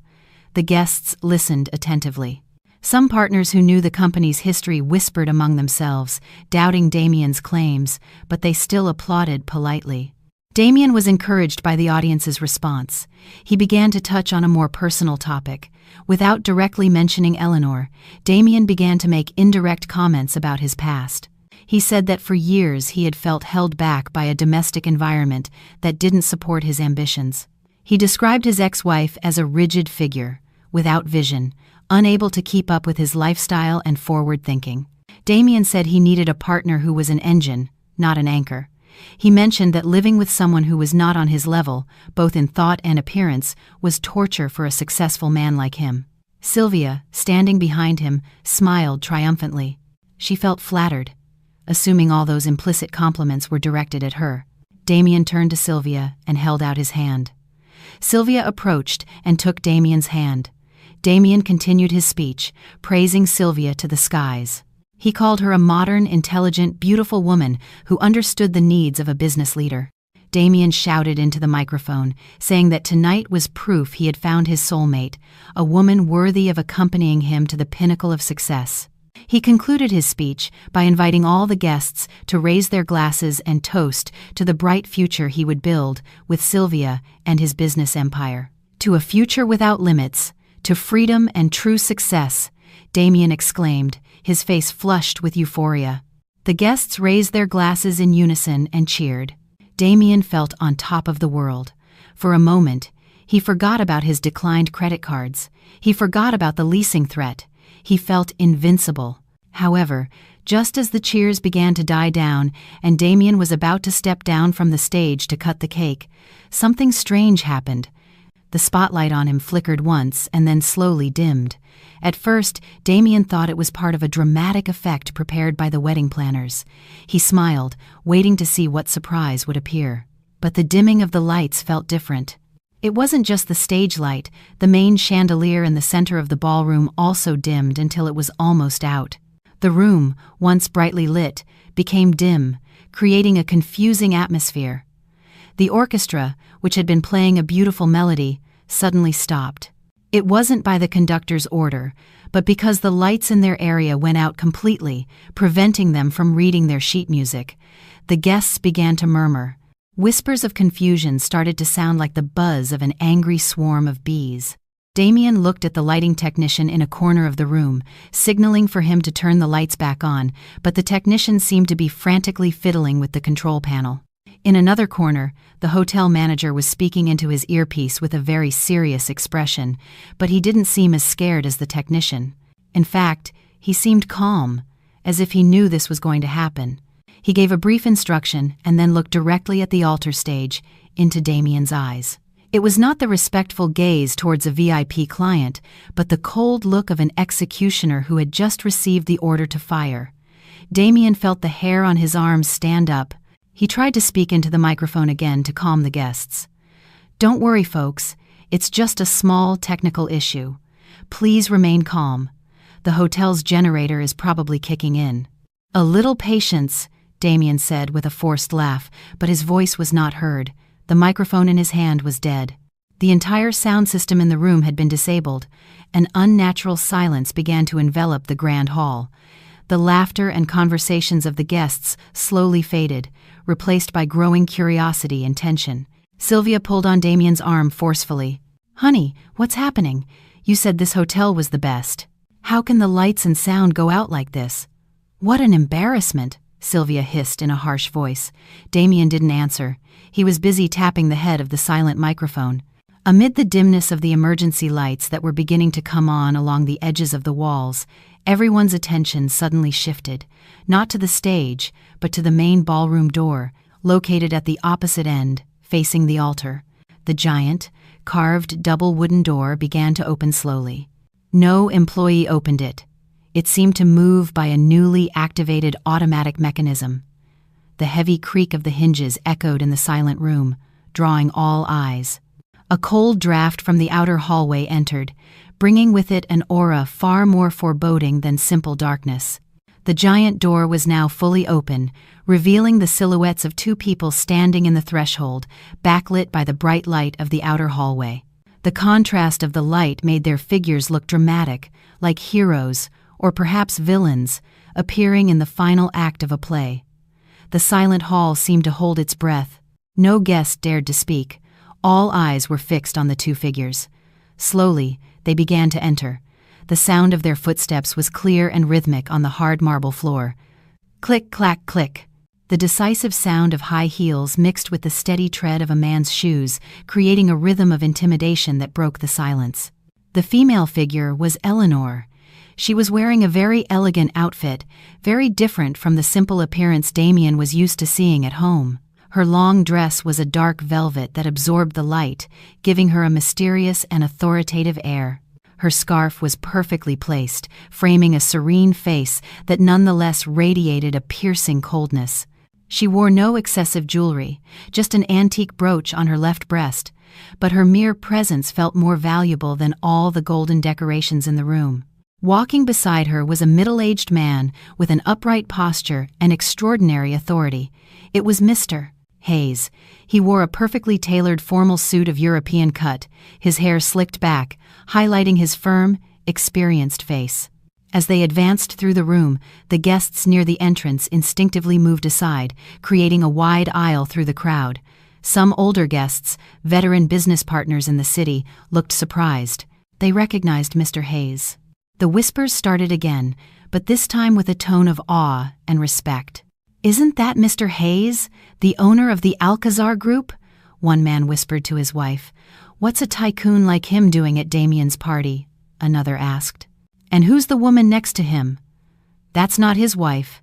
The guests listened attentively. Some partners who knew the company's history whispered among themselves, doubting Damien's claims, but they still applauded politely. Damien was encouraged by the audience's response. He began to touch on a more personal topic. Without directly mentioning Eleanor, Damien began to make indirect comments about his past. He said that for years he had felt held back by a domestic environment that didn't support his ambitions. He described his ex-wife as a rigid figure, without vision, unable to keep up with his lifestyle and forward thinking. Damien said he needed a partner who was an engine, not an anchor. He mentioned that living with someone who was not on his level, both in thought and appearance, was torture for a successful man like him. Sylvia, standing behind him, smiled triumphantly. She felt flattered, assuming all those implicit compliments were directed at her. Damien turned to Sylvia and held out his hand. Sylvia approached and took Damien's hand. Damien continued his speech, praising Sylvia to the skies. He called her a modern, intelligent, beautiful woman who understood the needs of a business leader. Damien shouted into the microphone, saying that tonight was proof he had found his soulmate, a woman worthy of accompanying him to the pinnacle of success. He concluded his speech by inviting all the guests to raise their glasses and toast to the bright future he would build with Sylvia and his business empire. To a future without limits, to freedom and true success, Damien exclaimed, his face flushed with euphoria. The guests raised their glasses in unison and cheered. Damien felt on top of the world. For a moment, he forgot about his declined credit cards. He forgot about the leasing threat. He felt invincible. However, just as the cheers began to die down and Damien was about to step down from the stage to cut the cake, something strange happened. The spotlight on him flickered once and then slowly dimmed. At first, Damien thought it was part of a dramatic effect prepared by the wedding planners. He smiled, waiting to see what surprise would appear. But the dimming of the lights felt different. It wasn't just the stage light, the main chandelier in the center of the ballroom also dimmed until it was almost out. The room, once brightly lit, became dim, creating a confusing atmosphere. The orchestra, which had been playing a beautiful melody, suddenly stopped. It wasn't by the conductor's order, but because the lights in their area went out completely, preventing them from reading their sheet music. The guests began to murmur. Whispers of confusion started to sound like the buzz of an angry swarm of bees. Damien looked at the lighting technician in a corner of the room, signaling for him to turn the lights back on, but the technician seemed to be frantically fiddling with the control panel. In another corner, the hotel manager was speaking into his earpiece with a very serious expression, but he didn't seem as scared as the technician. In fact, he seemed calm, as if he knew this was going to happen. He gave a brief instruction and then looked directly at the altar stage, into Damien's eyes. It was not the respectful gaze towards a VIP client, but the cold look of an executioner who had just received the order to fire. Damien felt the hair on his arms stand up. He tried to speak into the microphone again to calm the guests. "Don't worry, folks. It's just a small technical issue. Please remain calm. The hotel's generator is probably kicking in." "A little patience," Damien said with a forced laugh, but his voice was not heard. The microphone in his hand was dead. The entire sound system in the room had been disabled. An unnatural silence began to envelop the grand hall. The laughter and conversations of the guests slowly faded, replaced by growing curiosity and tension. Sylvia pulled on Damien's arm forcefully. "Honey, what's happening? You said this hotel was the best. How can the lights and sound go out like this?" "What an embarrassment," Sylvia hissed in a harsh voice. Damien didn't answer. He was busy tapping the head of the silent microphone. Amid the dimness of the emergency lights that were beginning to come on along the edges of the walls, everyone's attention suddenly shifted, not to the stage, but to the main ballroom door, located at the opposite end, facing the altar. The giant, carved double wooden door began to open slowly. No employee opened it. It seemed to move by a newly activated automatic mechanism. The heavy creak of the hinges echoed in the silent room, drawing all eyes. A cold draft from the outer hallway entered, bringing with it an aura far more foreboding than simple darkness. The giant door was now fully open, revealing the silhouettes of two people standing in the threshold, backlit by the bright light of the outer hallway. The contrast of the light made their figures look dramatic, like heroes, or perhaps villains, appearing in the final act of a play. The silent hall seemed to hold its breath, No guest dared to speak. All eyes were fixed on the two figures. Slowly, they began to enter. The sound of their footsteps was clear and rhythmic on the hard marble floor. Click, clack, click. The decisive sound of high heels mixed with the steady tread of a man's shoes, creating a rhythm of intimidation that broke the silence. The female figure was Eleanor. She was wearing a very elegant outfit, very different from the simple appearance Damien was used to seeing at home. Her long dress was a dark velvet that absorbed the light, giving her a mysterious and authoritative air. Her scarf was perfectly placed, framing a serene face that nonetheless radiated a piercing coldness. She wore no excessive jewelry, just an antique brooch on her left breast, but her mere presence felt more valuable than all the golden decorations in the room. Walking beside her was a middle-aged man with an upright posture and extraordinary authority. It was Mr. Hayes. He wore a perfectly tailored formal suit of European cut, his hair slicked back, highlighting his firm, experienced face. As they advanced through the room, the guests near the entrance instinctively moved aside, creating a wide aisle through the crowd. Some older guests, veteran business partners in the city, looked surprised. They recognized Mr. Hayes. The whispers started again, but this time with a tone of awe and respect. "Isn't that Mr. Hayes, the owner of the Alcazar Group?" one man whispered to his wife. "What's a tycoon like him doing at Damien's party?" another asked. "And who's the woman next to him?" "That's not his wife.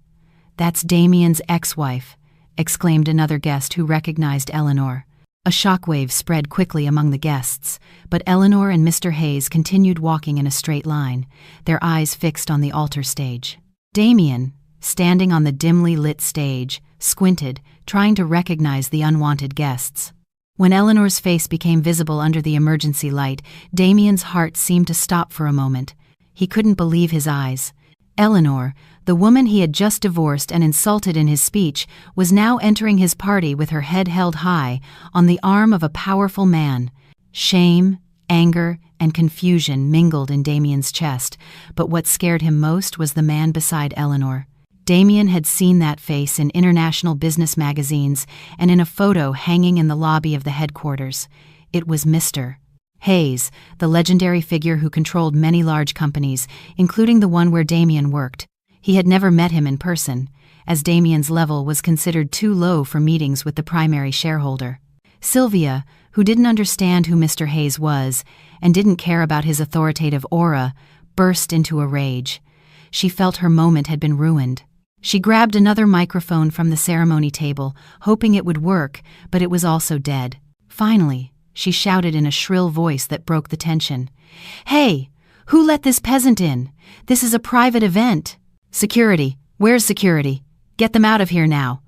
That's Damien's ex-wife," exclaimed another guest who recognized Eleanor. A shockwave spread quickly among the guests, but Eleanor and Mr. Hayes continued walking in a straight line, their eyes fixed on the altar stage. Damien, standing on the dimly lit stage, squinted, trying to recognize the unwanted guests. When Eleanor's face became visible under the emergency light, Damien's heart seemed to stop for a moment. He couldn't believe his eyes. Eleanor, the woman he had just divorced and insulted in his speech, was now entering his party with her head held high, on the arm of a powerful man. Shame, anger, and confusion mingled in Damien's chest, but what scared him most was the man beside Eleanor. Damien had seen that face in international business magazines and in a photo hanging in the lobby of the headquarters. It was Mr. Hayes, the legendary figure who controlled many large companies, including the one where Damien worked. He had never met him in person, as Damien's level was considered too low for meetings with the primary shareholder. Sylvia, who didn't understand who Mr. Hayes was and didn't care about his authoritative aura, burst into a rage. She felt her moment had been ruined. She grabbed another microphone from the ceremony table, hoping it would work, but it was also dead. Finally, she shouted in a shrill voice that broke the tension. "Hey, who let this peasant in? This is a private event." "Security, where's security? Get them out of here now."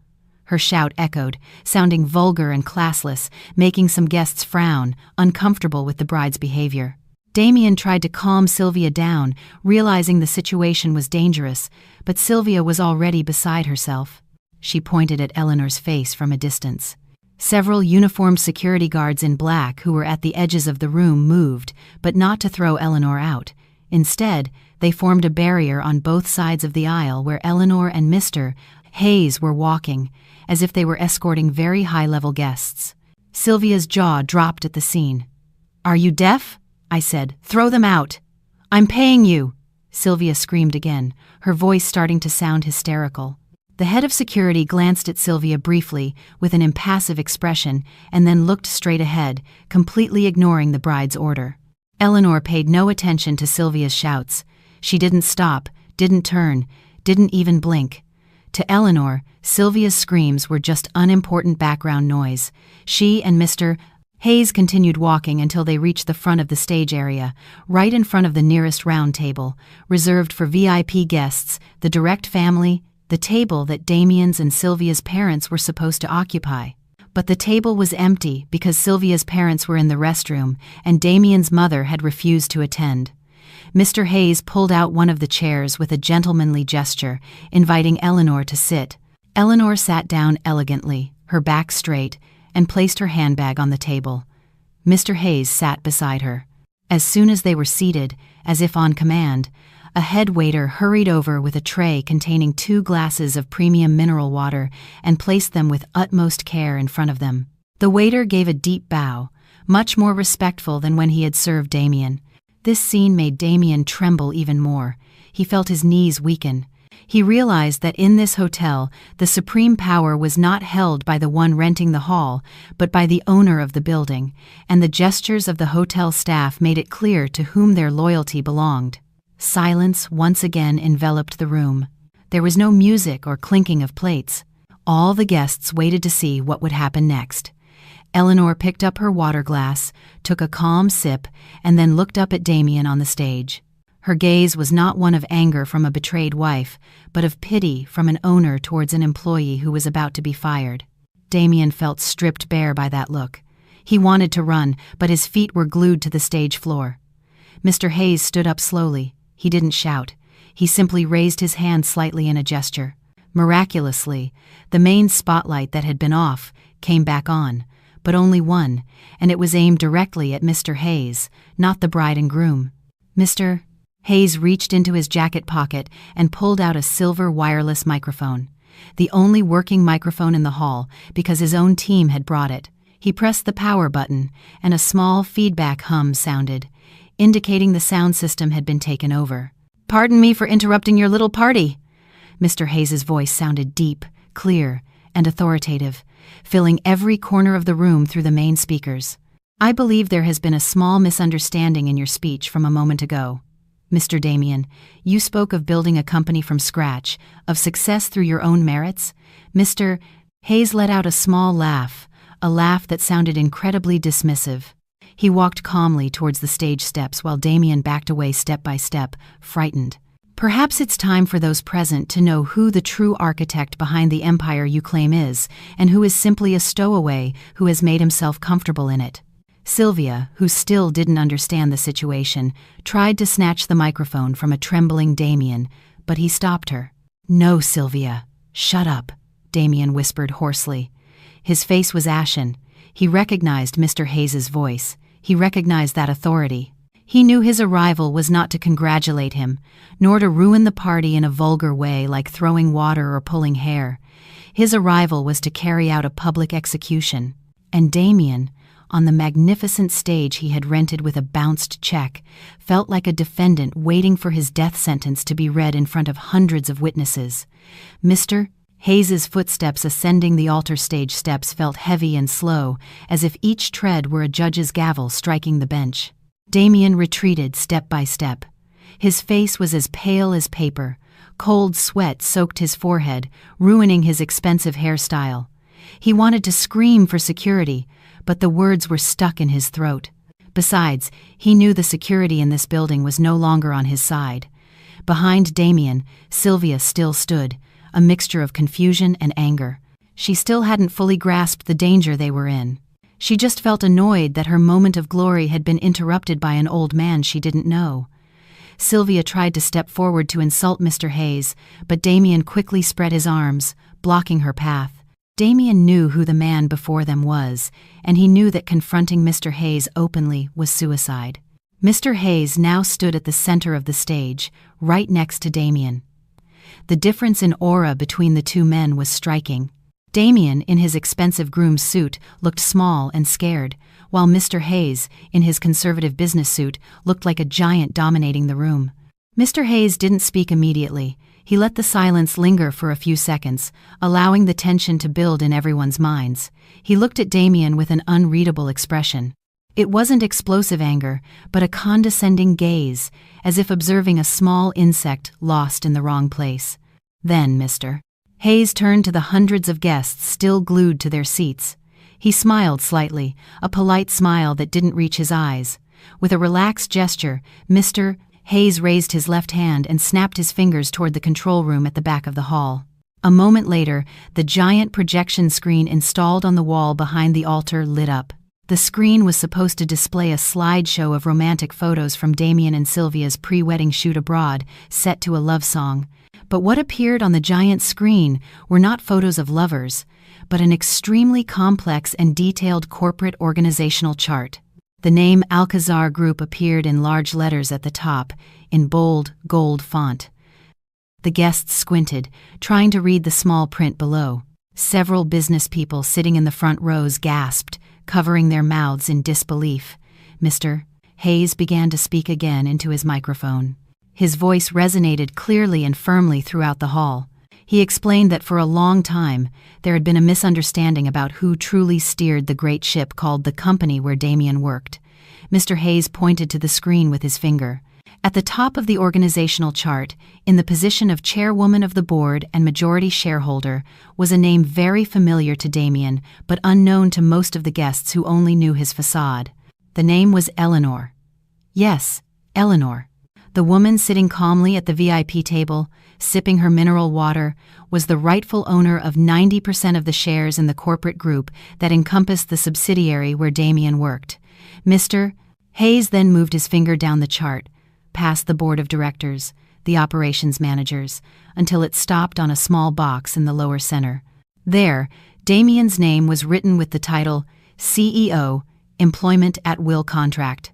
Her shout echoed, sounding vulgar and classless, making some guests frown, uncomfortable with the bride's behavior. Damien tried to calm Sylvia down, realizing the situation was dangerous, but Sylvia was already beside herself. She pointed at Eleanor's face from a distance. Several uniformed security guards in black who were at the edges of the room moved, but not to throw Eleanor out. Instead, they formed a barrier on both sides of the aisle where Eleanor and Mr. Hayes were walking, as if they were escorting very high-level guests. Sylvia's jaw dropped at the scene. "Are you deaf?" I said. "Throw them out." "I'm paying you," Sylvia screamed again, her voice starting to sound hysterical. The head of security glanced at Sylvia briefly with an impassive expression and then looked straight ahead, completely ignoring the bride's order. Eleanor paid no attention to Sylvia's shouts. She didn't stop, didn't turn, didn't even blink. To Eleanor, Sylvia's screams were just unimportant background noise. She and Mr. Hayes continued walking until they reached the front of the stage area, right in front of the nearest round table, reserved for VIP guests, the direct family, the table that Damien's and Sylvia's parents were supposed to occupy. But the table was empty because Sylvia's parents were in the restroom and Damien's mother had refused to attend. Mr. Hayes pulled out one of the chairs with a gentlemanly gesture, inviting Eleanor to sit. Eleanor sat down elegantly, her back straight, and placed her handbag on the table. Mr. Hayes sat beside her. As soon as they were seated, as if on command, A head waiter hurried over with a tray containing 2 glasses of premium mineral water and placed them with utmost care in front of them. The waiter gave a deep bow, much more respectful than when he had served Damien. This scene made Damien tremble even more. He felt his knees weaken. He realized that in this hotel, the supreme power was not held by the one renting the hall, but by the owner of the building, and the gestures of the hotel staff made it clear to whom their loyalty belonged. Silence once again enveloped the room. There was no music or clinking of plates. All the guests waited to see what would happen next. Eleanor picked up her water glass, took a calm sip, and then looked up at Damien on the stage. Her gaze was not one of anger from a betrayed wife, but of pity from an owner towards an employee who was about to be fired. Damien felt stripped bare by that look. He wanted to run, but his feet were glued to the stage floor. Mr. Hayes stood up slowly. He didn't shout. He simply raised his hand slightly in a gesture. Miraculously, the main spotlight that had been off came back on, but only one, and it was aimed directly at Mr. Hayes, not the bride and groom. Mr. Hayes reached into his jacket pocket and pulled out a silver wireless microphone, the only working microphone in the hall because his own team had brought it. He pressed the power button, and a small feedback hum sounded, indicating the sound system had been taken over. "Pardon me for interrupting your little party." Mr. Hayes's voice sounded deep, clear, and authoritative, filling every corner of the room through the main speakers. "I believe there has been a small misunderstanding in your speech from a moment ago. Mr. Damien, you spoke of building a company from scratch, of success through your own merits." Mr. Hayes let out a small laugh, a laugh that sounded incredibly dismissive. He walked calmly towards the stage steps while Damien backed away step by step, frightened. "Perhaps it's time for those present to know who the true architect behind the empire you claim is, and who is simply a stowaway who has made himself comfortable in it." Sylvia, who still didn't understand the situation, tried to snatch the microphone from a trembling Damien, but he stopped her. "No, Sylvia, shut up," Damien whispered hoarsely. His face was ashen. He recognized Mr. Hayes's voice. He recognized that authority. He knew his arrival was not to congratulate him, nor to ruin the party in a vulgar way like throwing water or pulling hair. His arrival was to carry out a public execution. And Damien, on the magnificent stage he had rented with a bounced check, felt like a defendant waiting for his death sentence to be read in front of hundreds of witnesses. Mr. Hayes's footsteps ascending the altar stage steps felt heavy and slow, as if each tread were a judge's gavel striking the bench. Damien retreated step by step. His face was as pale as paper. Cold sweat soaked his forehead, ruining his expensive hairstyle. He wanted to scream for security, but the words were stuck in his throat. Besides, he knew the security in this building was no longer on his side. Behind Damien, Sylvia still stood, a mixture of confusion and anger. She still hadn't fully grasped the danger they were in. She just felt annoyed that her moment of glory had been interrupted by an old man she didn't know. Sylvia tried to step forward to insult Mr. Hayes, but Damien quickly spread his arms, blocking her path. Damien knew who the man before them was, and he knew that confronting Mr. Hayes openly was suicide. Mr. Hayes now stood at the center of the stage, right next to Damien. The difference in aura between the two men was striking. Damien, in his expensive groom's suit, looked small and scared, while Mr. Hayes, in his conservative business suit, looked like a giant dominating the room. Mr. Hayes didn't speak immediately. He let the silence linger for a few seconds, allowing the tension to build in everyone's minds. He looked at Damien with an unreadable expression. It wasn't explosive anger, but a condescending gaze, as if observing a small insect lost in the wrong place. Then Mr. Hayes turned to the hundreds of guests still glued to their seats. He smiled slightly, a polite smile that didn't reach his eyes. With a relaxed gesture, Mr. Hayes raised his left hand and snapped his fingers toward the control room at the back of the hall. A moment later, the giant projection screen installed on the wall behind the altar lit up. The screen was supposed to display a slideshow of romantic photos from Damien and Sylvia's pre-wedding shoot abroad, set to a love song. But what appeared on the giant screen were not photos of lovers, but an extremely complex and detailed corporate organizational chart. The name Alcazar Group appeared in large letters at the top, in bold, gold font. The guests squinted, trying to read the small print below. Several business people sitting in the front rows gasped, covering their mouths in disbelief. Mr. Hayes began to speak again into his microphone. His voice resonated clearly and firmly throughout the hall. He explained that for a long time, there had been a misunderstanding about who truly steered the great ship called the company where Damien worked. Mr. Hayes pointed to the screen with his finger. At the top of the organizational chart, in the position of chairwoman of the board and majority shareholder, was a name very familiar to Damien, but unknown to most of the guests who only knew his facade. The name was Eleanor. Yes, Eleanor. The woman sitting calmly at the VIP table, sipping her mineral water, was the rightful owner of 90% of the shares in the corporate group that encompassed the subsidiary where Damien worked. Mr. Hayes then moved his finger down the chart, past the board of directors, the operations managers, until it stopped on a small box in the lower center. There, Damien's name was written with the title, CEO, Employment at Will Contract.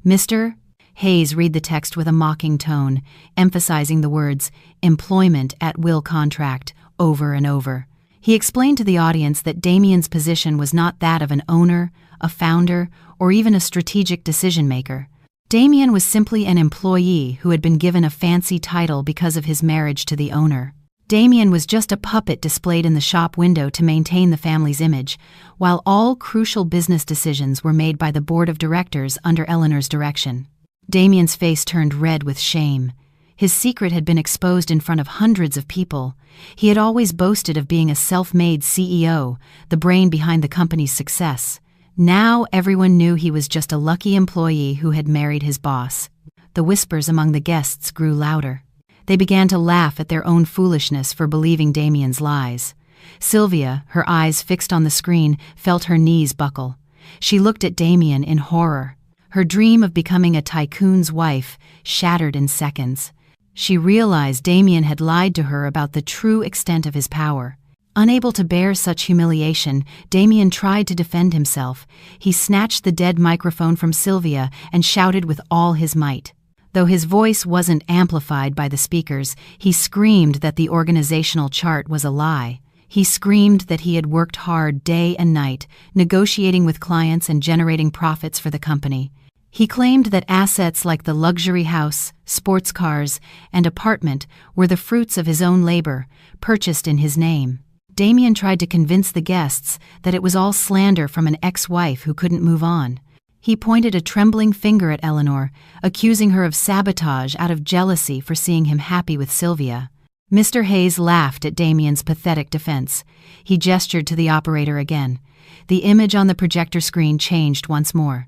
Mr. Hayes read the text with a mocking tone, emphasizing the words, Employment at Will Contract, over and over. He explained to the audience that Damien's position was not that of an owner, a founder, or even a strategic decision-maker. Damien was simply an employee who had been given a fancy title because of his marriage to the owner. Damien was just a puppet displayed in the shop window to maintain the family's image, while all crucial business decisions were made by the board of directors under Eleanor's direction. Damien's face turned red with shame. His secret had been exposed in front of hundreds of people. He had always boasted of being a self-made CEO, the brain behind the company's success. Now everyone knew he was just a lucky employee who had married his boss. The whispers among the guests grew louder. They began to laugh at their own foolishness for believing Damien's lies. Sylvia, her eyes fixed on the screen, felt her knees buckle. She looked at Damien in horror. Her dream of becoming a tycoon's wife shattered in seconds. She realized Damien had lied to her about the true extent of his power. Unable to bear such humiliation, Damien tried to defend himself. He snatched the dead microphone from Sylvia and shouted with all his might. Though his voice wasn't amplified by the speakers, he screamed that the organizational chart was a lie. He screamed that he had worked hard day and night, negotiating with clients and generating profits for the company. He claimed that assets like the luxury house, sports cars, and apartment were the fruits of his own labor, purchased in his name. Damien tried to convince the guests that it was all slander from an ex-wife who couldn't move on. He pointed a trembling finger at Eleanor, accusing her of sabotage out of jealousy for seeing him happy with Sylvia. Mr. Hayes laughed at Damien's pathetic defense. He gestured to the operator again. The image on the projector screen changed once more.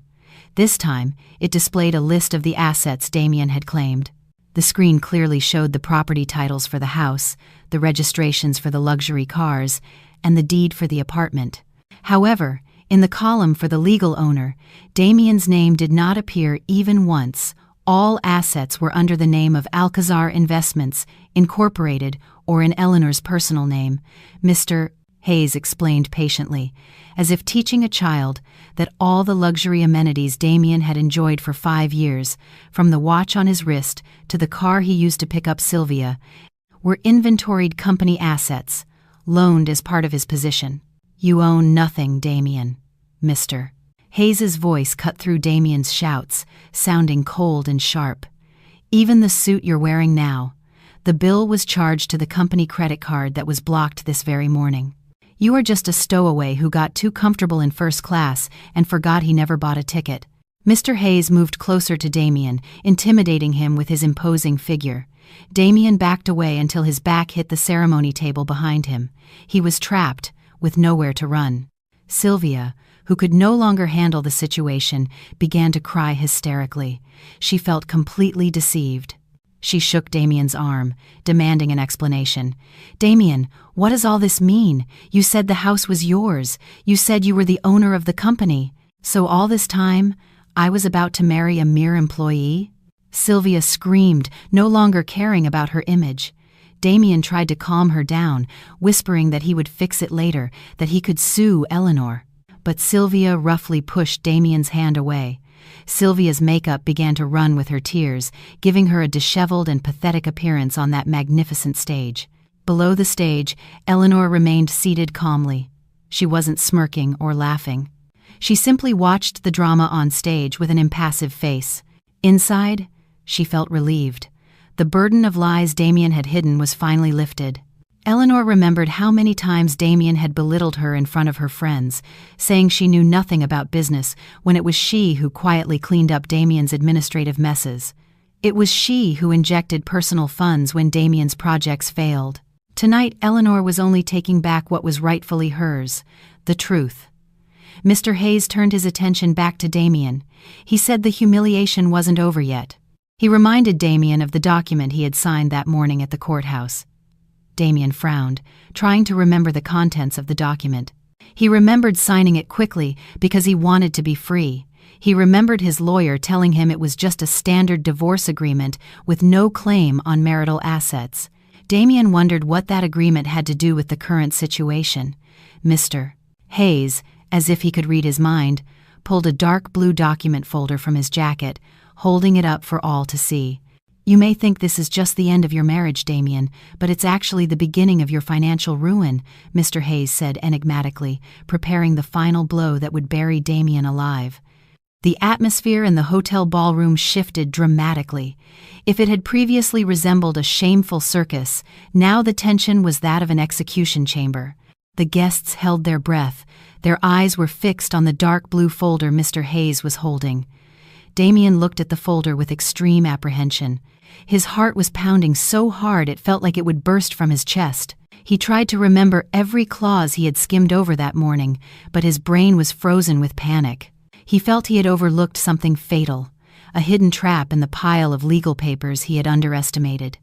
This time, it displayed a list of the assets Damien had claimed. The screen clearly showed the property titles for the house, the registrations for the luxury cars, and the deed for the apartment. However, in the column for the legal owner, Damien's name did not appear even once. All assets were under the name of Alcazar Investments, Incorporated, or in Eleanor's personal name. Mr. Hayes explained patiently, as if teaching a child, that all the luxury amenities Damien had enjoyed for 5 years, from the watch on his wrist to the car he used to pick up Sylvia, were inventoried company assets, loaned as part of his position. You own nothing, Damien. Mr. Hayes's voice cut through Damien's shouts, sounding cold and sharp. Even the suit you're wearing now. The bill was charged to the company credit card that was blocked this very morning. You are just a stowaway who got too comfortable in first class and forgot he never bought a ticket. Mr. Hayes moved closer to Damien, intimidating him with his imposing figure. Damien backed away until his back hit the ceremony table behind him. He was trapped, with nowhere to run. Sylvia, who could no longer handle the situation, began to cry hysterically. She felt completely deceived. She shook Damien's arm, demanding an explanation. Damien, what does all this mean? You said the house was yours. You said you were the owner of the company. So all this time, I was about to marry a mere employee? Sylvia screamed, no longer caring about her image. Damien tried to calm her down, whispering that he would fix it later, that he could sue Eleanor. but Sylvia roughly pushed Damien's hand away. Sylvia's makeup began to run with her tears, giving her a disheveled and pathetic appearance on that magnificent stage. Below the stage, Eleanor remained seated calmly. She wasn't smirking or laughing. She simply watched the drama on stage with an impassive face. Inside, she felt relieved. The burden of lies Damien had hidden was finally lifted. Eleanor remembered how many times Damien had belittled her in front of her friends, saying she knew nothing about business when it was she who quietly cleaned up Damien's administrative messes. It was she who injected personal funds when Damien's projects failed. Tonight, Eleanor was only taking back what was rightfully hers, the truth. Mr. Hayes turned his attention back to Damien. He said the humiliation wasn't over yet. He reminded Damien of the document he had signed that morning at the courthouse. Damien frowned, trying to remember the contents of the document. He remembered signing it quickly because he wanted to be free. He remembered his lawyer telling him it was just a standard divorce agreement with no claim on marital assets. Damien wondered what that agreement had to do with the current situation. Mr. Hayes, as if he could read his mind, pulled a dark blue document folder from his jacket, holding it up for all to see. You may think this is just the end of your marriage, Damien, but it's actually the beginning of your financial ruin, Mr. Hayes said enigmatically, preparing the final blow that would bury Damien alive. The atmosphere in the hotel ballroom shifted dramatically. If it had previously resembled a shameful circus, now the tension was that of an execution chamber. The guests held their breath. Their eyes were fixed on the dark blue folder Mr. Hayes was holding. Damien looked at the folder with extreme apprehension. His heart was pounding so hard it felt like it would burst from his chest. He tried to remember every clause he had skimmed over that morning, but his brain was frozen with panic. He felt he had overlooked something fatal, a hidden trap in the pile of legal papers he had underestimated.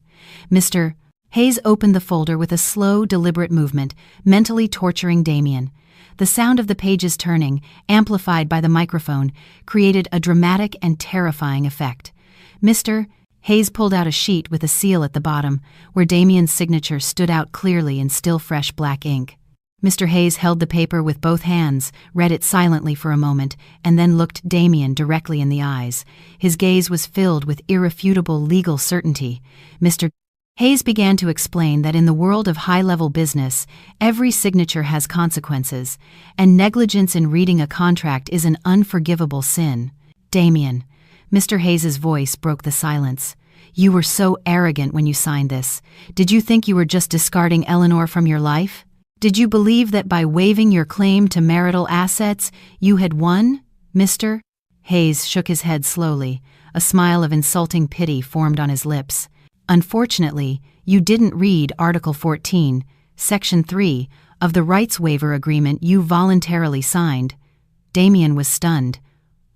Mr. Hayes opened the folder with a slow, deliberate movement, mentally torturing Damien. The sound of the pages turning, amplified by the microphone, created a dramatic and terrifying effect. Mr. Hayes pulled out a sheet with a seal at the bottom, where Damien's signature stood out clearly in still fresh black ink. Mr. Hayes held the paper with both hands, read it silently for a moment, and then looked Damien directly in the eyes. His gaze was filled with irrefutable legal certainty. Mr. Hayes began to explain that in the world of high-level business, every signature has consequences, and negligence in reading a contract is an unforgivable sin. Damien, Mr. Hayes's voice broke the silence. You were so arrogant when you signed this. Did you think you were just discarding Eleanor from your life? Did you believe that by waiving your claim to marital assets, you had won, Mr.? Hayes shook his head slowly. A smile of insulting pity formed on his lips. Unfortunately, you didn't read Article 14, Section 3, of the rights waiver agreement you voluntarily signed. Damien was stunned.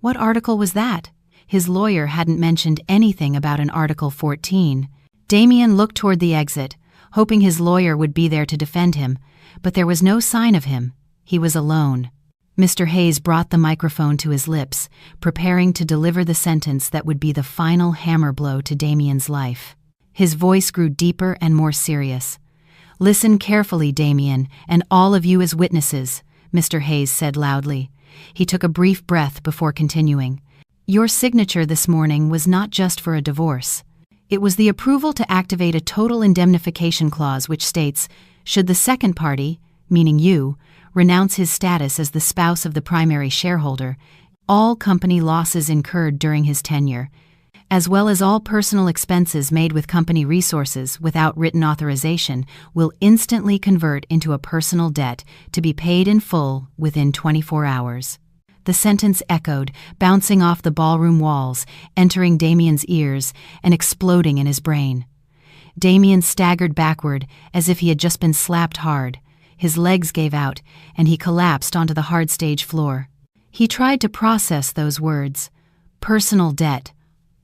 What article was that? His lawyer hadn't mentioned anything about an Article 14. Damien looked toward the exit, hoping his lawyer would be there to defend him, but there was no sign of him. He was alone. Mr. Hayes brought the microphone to his lips, preparing to deliver the sentence that would be the final hammer blow to Damien's life. His voice grew deeper and more serious. Listen carefully, Damien, and all of you as witnesses, Mr. Hayes said loudly. He took a brief breath before continuing. Your signature this morning was not just for a divorce. It was the approval to activate a total indemnification clause which states, should the second party, meaning you, renounce his status as the spouse of the primary shareholder, all company losses incurred during his tenure, as well as all personal expenses made with company resources without written authorization, will instantly convert into a personal debt to be paid in full within 24 hours. The sentence echoed, bouncing off the ballroom walls, entering Damien's ears, and exploding in his brain. Damien staggered backward as if he had just been slapped hard. His legs gave out, and he collapsed onto the hard stage floor. He tried to process those words. Personal debt.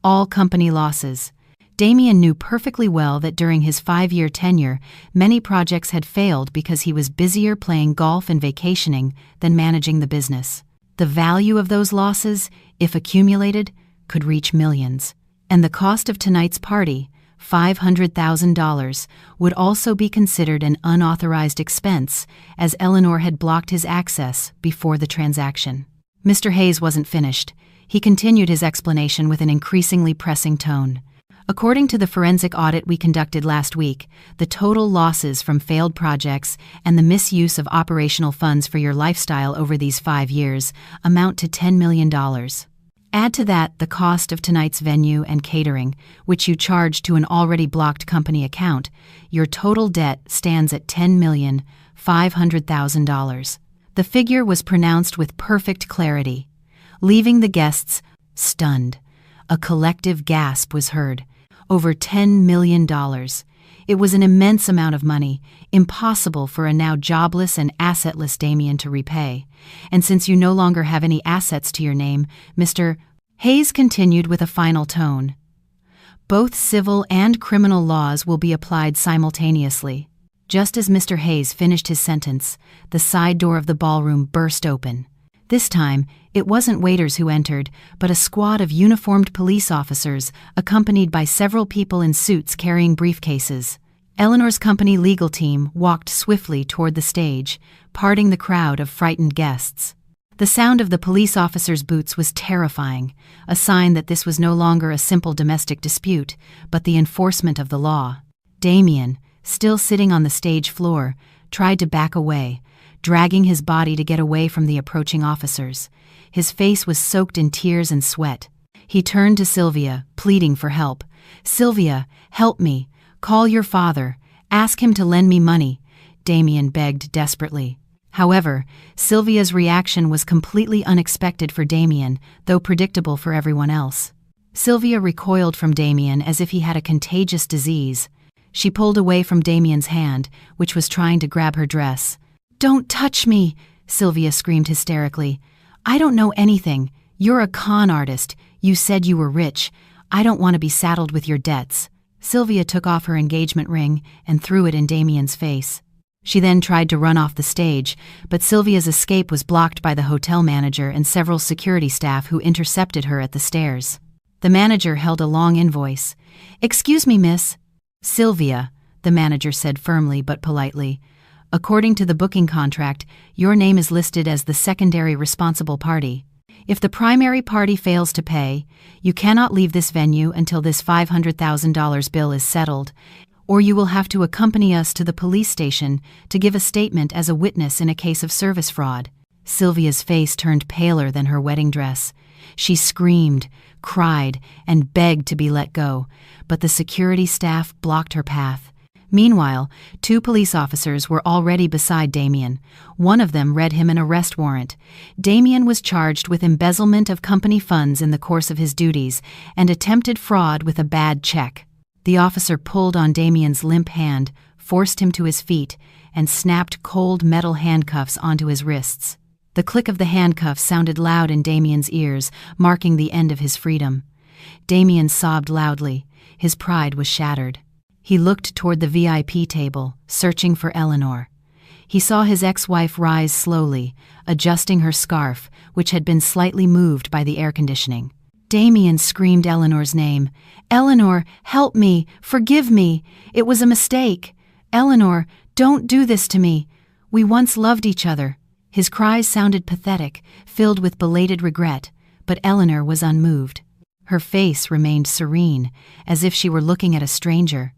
All company losses. Damien knew perfectly well that during his 5-year tenure, many projects had failed because he was busier playing golf and vacationing than managing the business. The value of those losses, if accumulated, could reach millions. And the cost of tonight's party, $500,000, would also be considered an unauthorized expense, as Eleanor had blocked his access before the transaction. Mr. Hayes wasn't finished. He continued his explanation with an increasingly pressing tone. According to the forensic audit we conducted last week, the total losses from failed projects and the misuse of operational funds for your lifestyle over these 5 years amount to $10 million. Add to that the cost of tonight's venue and catering, which you charged to an already blocked company account, your total debt stands at $10,500,000. The figure was pronounced with perfect clarity, leaving the guests stunned. A collective gasp was heard. Over $10 million. It was an immense amount of money, impossible for a now jobless and assetless Damien to repay. And since you no longer have any assets to your name, Mr. Hayes continued with a final tone. Both civil and criminal laws will be applied simultaneously. Just as Mr. Hayes finished his sentence, the side door of the ballroom burst open. This time, it wasn't waiters who entered, but a squad of uniformed police officers, accompanied by several people in suits carrying briefcases. Eleanor's company legal team walked swiftly toward the stage, parting the crowd of frightened guests. The sound of the police officers' boots was terrifying, a sign that this was no longer a simple domestic dispute, but the enforcement of the law. Damien, still sitting on the stage floor, tried to back away, dragging his body to get away from the approaching officers. His face was soaked in tears and sweat. He turned to Sylvia, pleading for help. "Sylvia, help me. Call your father. Ask him to lend me money," Damien begged desperately. However, Sylvia's reaction was completely unexpected for Damien, though predictable for everyone else. Sylvia recoiled from Damien as if he had a contagious disease. She pulled away from Damien's hand, which was trying to grab her dress. "Don't touch me!" Sylvia screamed hysterically. "I don't know anything. You're a con artist. You said you were rich. I don't want to be saddled with your debts." Sylvia took off her engagement ring and threw it in Damien's face. She then tried to run off the stage, but Sylvia's escape was blocked by the hotel manager and several security staff who intercepted her at the stairs. The manager held a long invoice. "Excuse me, miss." "Sylvia," the manager said firmly but politely. "According to the booking contract, your name is listed as the secondary responsible party. If the primary party fails to pay, you cannot leave this venue until this $500,000 bill is settled, or you will have to accompany us to the police station to give a statement as a witness in a case of service fraud." Sylvia's face turned paler than her wedding dress. She screamed, cried, and begged to be let go, but the security staff blocked her path. Meanwhile, 2 police officers were already beside Damien. One of them read him an arrest warrant. Damien was charged with embezzlement of company funds in the course of his duties and attempted fraud with a bad check. The officer pulled on Damien's limp hand, forced him to his feet, and snapped cold metal handcuffs onto his wrists. The click of the handcuffs sounded loud in Damien's ears, marking the end of his freedom. Damien sobbed loudly. His pride was shattered. He looked toward the VIP table, searching for Eleanor. He saw his ex-wife rise slowly, adjusting her scarf, which had been slightly moved by the air conditioning. Damien screamed Eleanor's name. "Eleanor, help me! Forgive me! It was a mistake! Eleanor, don't do this to me! We once loved each other." His cries sounded pathetic, filled with belated regret, but Eleanor was unmoved. Her face remained serene, as if she were looking at a stranger.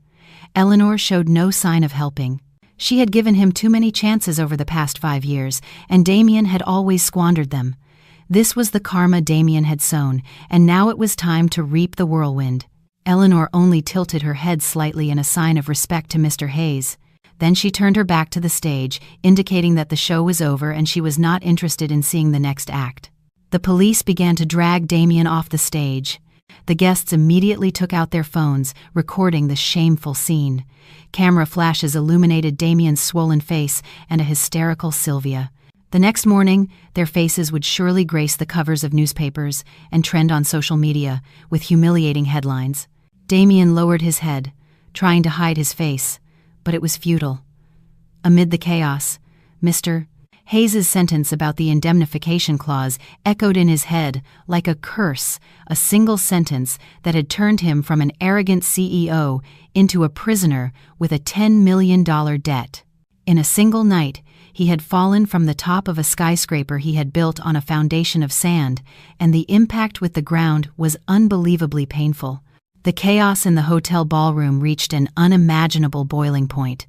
Eleanor showed no sign of helping. She had given him too many chances over the past 5 years, and Damien had always squandered them. This was the karma Damien had sown, and now it was time to reap the whirlwind. Eleanor only tilted her head slightly in a sign of respect to Mr. Hayes. Then she turned her back to the stage, indicating that the show was over and she was not interested in seeing the next act. The police began to drag Damien off the stage. The guests immediately took out their phones, recording the shameful scene. Camera flashes illuminated Damien's swollen face and a hysterical Sylvia. The next morning, their faces would surely grace the covers of newspapers and trend on social media with humiliating headlines. Damien lowered his head, trying to hide his face, but it was futile. Amid the chaos, Mr. Hayes's sentence about the indemnification clause echoed in his head like a curse, a single sentence that had turned him from an arrogant CEO into a prisoner with a $10 million debt. In a single night, he had fallen from the top of a skyscraper he had built on a foundation of sand, and the impact with the ground was unbelievably painful. The chaos in the hotel ballroom reached an unimaginable boiling point.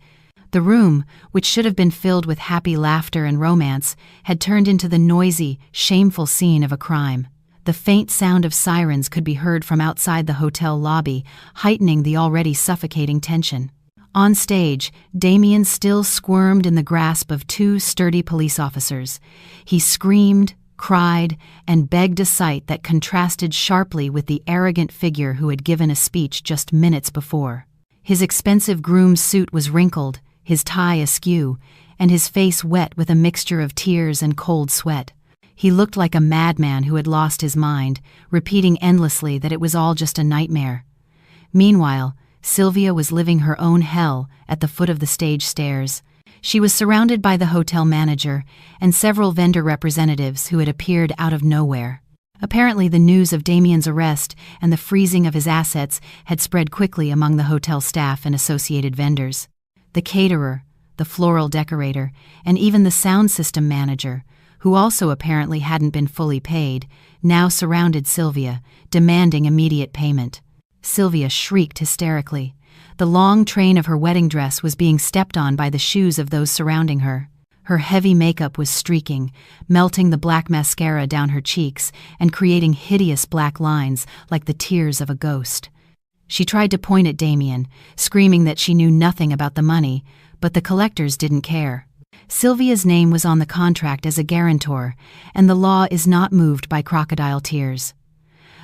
The room, which should have been filled with happy laughter and romance, had turned into the noisy, shameful scene of a crime. The faint sound of sirens could be heard from outside the hotel lobby, heightening the already suffocating tension. On stage, Damien still squirmed in the grasp of two sturdy police officers. He screamed, cried, and begged a sight that contrasted sharply with the arrogant figure who had given a speech just minutes before. His expensive groom's suit was wrinkled, his tie askew, and his face wet with a mixture of tears and cold sweat. He looked like a madman who had lost his mind, repeating endlessly that it was all just a nightmare. Meanwhile, Sylvia was living her own hell at the foot of the stage stairs. She was surrounded by the hotel manager and several vendor representatives who had appeared out of nowhere. Apparently, the news of Damien's arrest and the freezing of his assets had spread quickly among the hotel staff and associated vendors. The caterer, the floral decorator, and even the sound system manager, who also apparently hadn't been fully paid, now surrounded Sylvia, demanding immediate payment. Sylvia shrieked hysterically. The long train of her wedding dress was being stepped on by the shoes of those surrounding her. Her heavy makeup was streaking, melting the black mascara down her cheeks and creating hideous black lines like the tears of a ghost. She tried to point at Damien, screaming that she knew nothing about the money, but the collectors didn't care. Sylvia's name was on the contract as a guarantor, and the law is not moved by crocodile tears.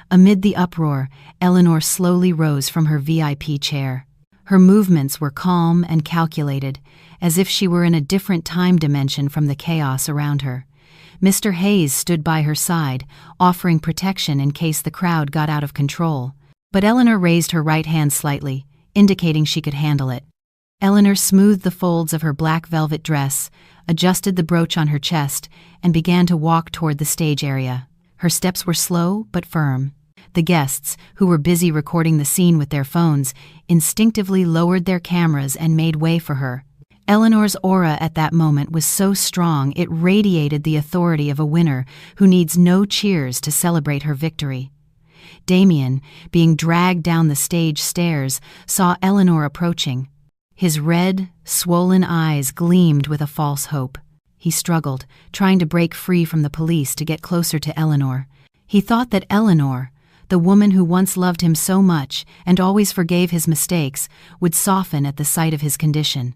Amid the uproar, Eleanor slowly rose from her VIP chair. Her movements were calm and calculated, as if she were in a different time dimension from the chaos around her. Mr. Hayes stood by her side, offering protection in case the crowd got out of control. But Eleanor raised her right hand slightly, indicating she could handle it. Eleanor smoothed the folds of her black velvet dress, adjusted the brooch on her chest, and began to walk toward the stage area. Her steps were slow but firm. The guests, who were busy recording the scene with their phones, instinctively lowered their cameras and made way for her. Eleanor's aura at that moment was so strong it radiated the authority of a winner who needs no cheers to celebrate her victory. Damien, being dragged down the stage stairs, saw Eleanor approaching. His red, swollen eyes gleamed with a false hope. He struggled, trying to break free from the police to get closer to Eleanor. He thought that Eleanor, the woman who once loved him so much and always forgave his mistakes, would soften at the sight of his condition.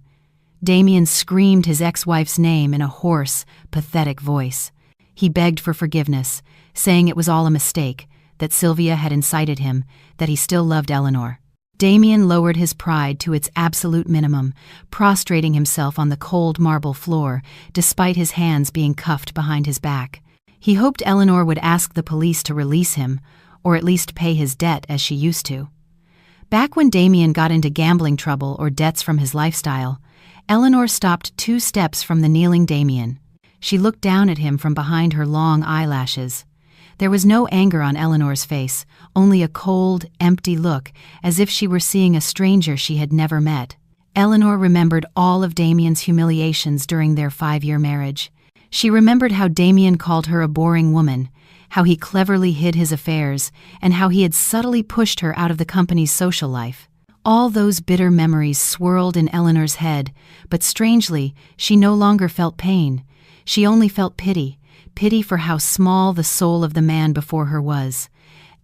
Damien screamed his ex-wife's name in a hoarse, pathetic voice. He begged for forgiveness, saying it was all a mistake, that Sylvia had incited him, that he still loved Eleanor. Damien lowered his pride to its absolute minimum, prostrating himself on the cold marble floor, despite his hands being cuffed behind his back. He hoped Eleanor would ask the police to release him, or at least pay his debt as she used to. Back when Damien got into gambling trouble or debts from his lifestyle, Eleanor stopped 2 steps from the kneeling Damien. She looked down at him from behind her long eyelashes. There was no anger on Eleanor's face, only a cold, empty look, as if she were seeing a stranger she had never met. Eleanor remembered all of Damien's humiliations during their 5-year marriage. She remembered how Damien called her a boring woman, how he cleverly hid his affairs, and how he had subtly pushed her out of the company's social life. All those bitter memories swirled in Eleanor's head, but strangely, she no longer felt pain. She only felt pity for how small the soul of the man before her was.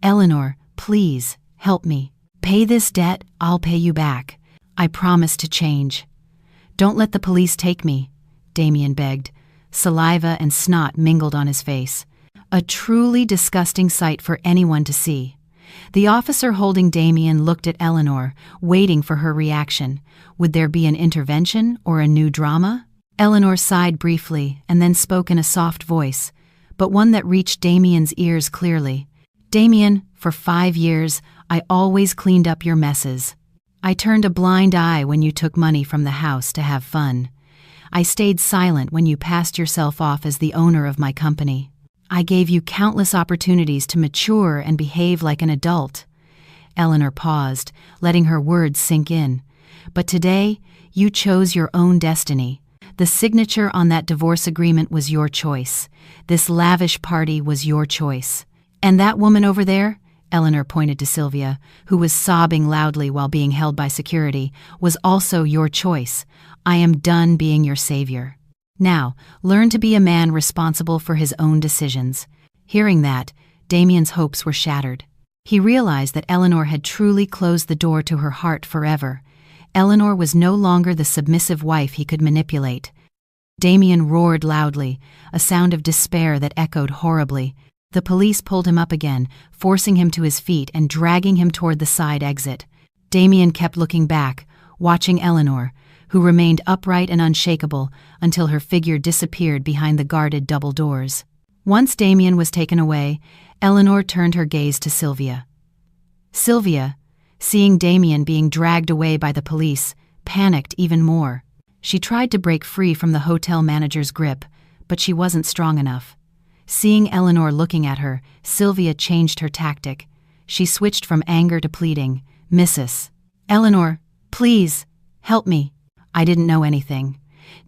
"Eleanor, please, help me. Pay this debt, I'll pay you back. I promise to change." "Don't let the police take me," Damien begged. Saliva and snot mingled on his face. A truly disgusting sight for anyone to see. The officer holding Damien looked at Eleanor, waiting for her reaction. Would there be an intervention or a new drama? Eleanor sighed briefly and then spoke in a soft voice, but one that reached Damien's ears clearly. "Damien, for 5 years, I always cleaned up your messes. I turned a blind eye when you took money from the house to have fun. I stayed silent when you passed yourself off as the owner of my company. I gave you countless opportunities to mature and behave like an adult." Eleanor paused, letting her words sink in. "But today, you chose your own destiny. The signature on that divorce agreement was your choice. This lavish party was your choice. And that woman over there," Eleanor pointed to Sylvia, who was sobbing loudly while being held by security, "was also your choice. I am done being your savior. Now, learn to be a man responsible for his own decisions." Hearing that, Damien's hopes were shattered. He realized that Eleanor had truly closed the door to her heart forever. Eleanor was no longer the submissive wife he could manipulate. Damien roared loudly, a sound of despair that echoed horribly. The police pulled him up again, forcing him to his feet and dragging him toward the side exit. Damien kept looking back, watching Eleanor, who remained upright and unshakable until her figure disappeared behind the guarded double doors. Once Damien was taken away, Eleanor turned her gaze to Sylvia. Sylvia, seeing Damien being dragged away by the police, panicked even more. She tried to break free from the hotel manager's grip, but she wasn't strong enough. Seeing Eleanor looking at her, Sylvia changed her tactic. She switched from anger to pleading. "Mrs. Eleanor, please, help me. I didn't know anything.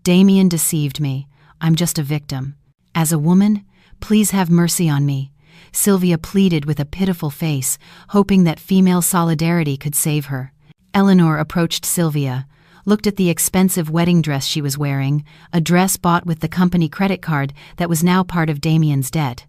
Damien deceived me. I'm just a victim. As a woman, please have mercy on me." Sylvia pleaded with a pitiful face, hoping that female solidarity could save her. Eleanor approached Sylvia, looked at the expensive wedding dress she was wearing, a dress bought with the company credit card that was now part of Damien's debt.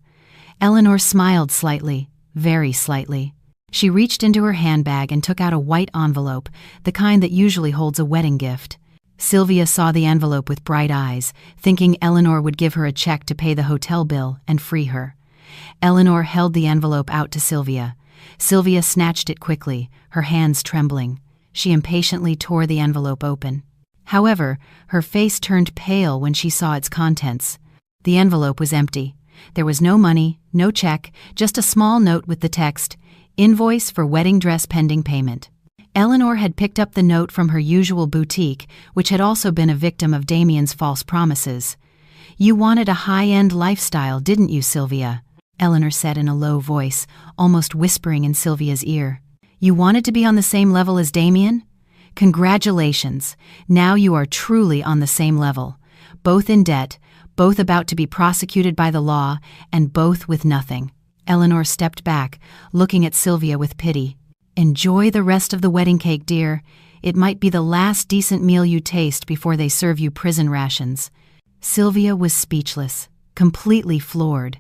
Eleanor smiled slightly, very slightly. She reached into her handbag and took out a white envelope, the kind that usually holds a wedding gift. Sylvia saw the envelope with bright eyes, thinking Eleanor would give her a check to pay the hotel bill and free her. Eleanor held the envelope out to Sylvia. Sylvia snatched it quickly, her hands trembling. She impatiently tore the envelope open. However, her face turned pale when she saw its contents. The envelope was empty. There was no money, no check, just a small note with the text, "Invoice for wedding dress pending payment." Eleanor had picked up the note from her usual boutique, which had also been a victim of Damien's false promises. "You wanted a high-end lifestyle, didn't you, Sylvia?" Eleanor said in a low voice, almost whispering in Sylvia's ear. "You wanted to be on the same level as Damien? Congratulations, now you are truly on the same level. Both in debt, both about to be prosecuted by the law, and both with nothing." Eleanor stepped back, looking at Sylvia with pity. "Enjoy the rest of the wedding cake, dear. It might be the last decent meal you taste before they serve you prison rations." Sylvia was speechless, completely floored.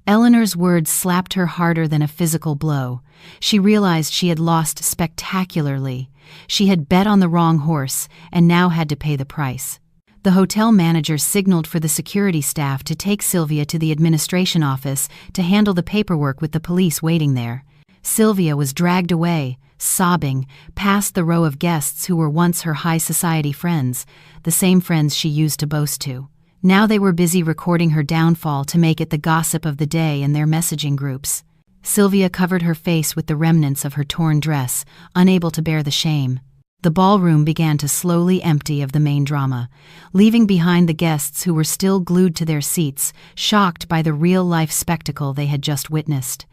Eleanor's words slapped her harder than a physical blow. She realized she had lost spectacularly. She had bet on the wrong horse and now had to pay the price. The hotel manager signaled for the security staff to take Sylvia to the administration office to handle the paperwork with the police waiting there. Sylvia was dragged away, sobbing, past the row of guests who were once her high society friends, the same friends she used to boast to. Now they were busy recording her downfall to make it the gossip of the day in their messaging groups. Sylvia covered her face with the remnants of her torn dress, unable to bear the shame. The ballroom began to slowly empty of the main drama, leaving behind the guests who were still glued to their seats, shocked by the real-life spectacle they had just witnessed.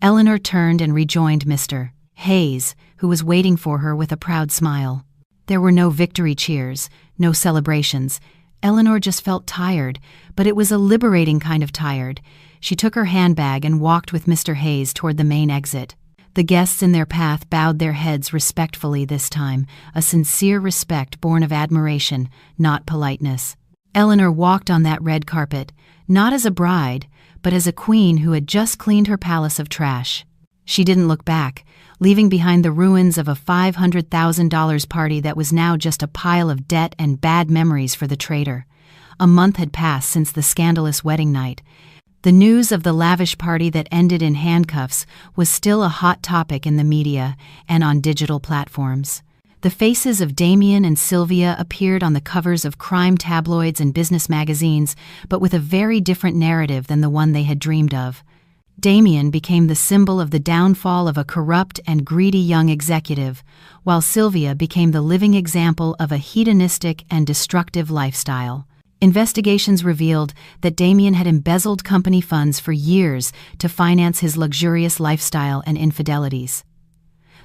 Eleanor turned and rejoined Mr. Hayes, who was waiting for her with a proud smile. There were no victory cheers, no celebrations. Eleanor just felt tired, but it was a liberating kind of tired. She took her handbag and walked with Mr. Hayes toward the main exit. The guests in their path bowed their heads respectfully this time, a sincere respect born of admiration, not politeness. Eleanor walked on that red carpet, not as a bride, but as a queen who had just cleaned her palace of trash. She didn't look back, leaving behind the ruins of a $500,000 party that was now just a pile of debt and bad memories for the traitor. A month had passed since the scandalous wedding night. The news of the lavish party that ended in handcuffs was still a hot topic in the media and on digital platforms. The faces of Damien and Sylvia appeared on the covers of crime tabloids and business magazines, but with a very different narrative than the one they had dreamed of. Damien became the symbol of the downfall of a corrupt and greedy young executive, while Sylvia became the living example of a hedonistic and destructive lifestyle. Investigations revealed that Damien had embezzled company funds for years to finance his luxurious lifestyle and infidelities.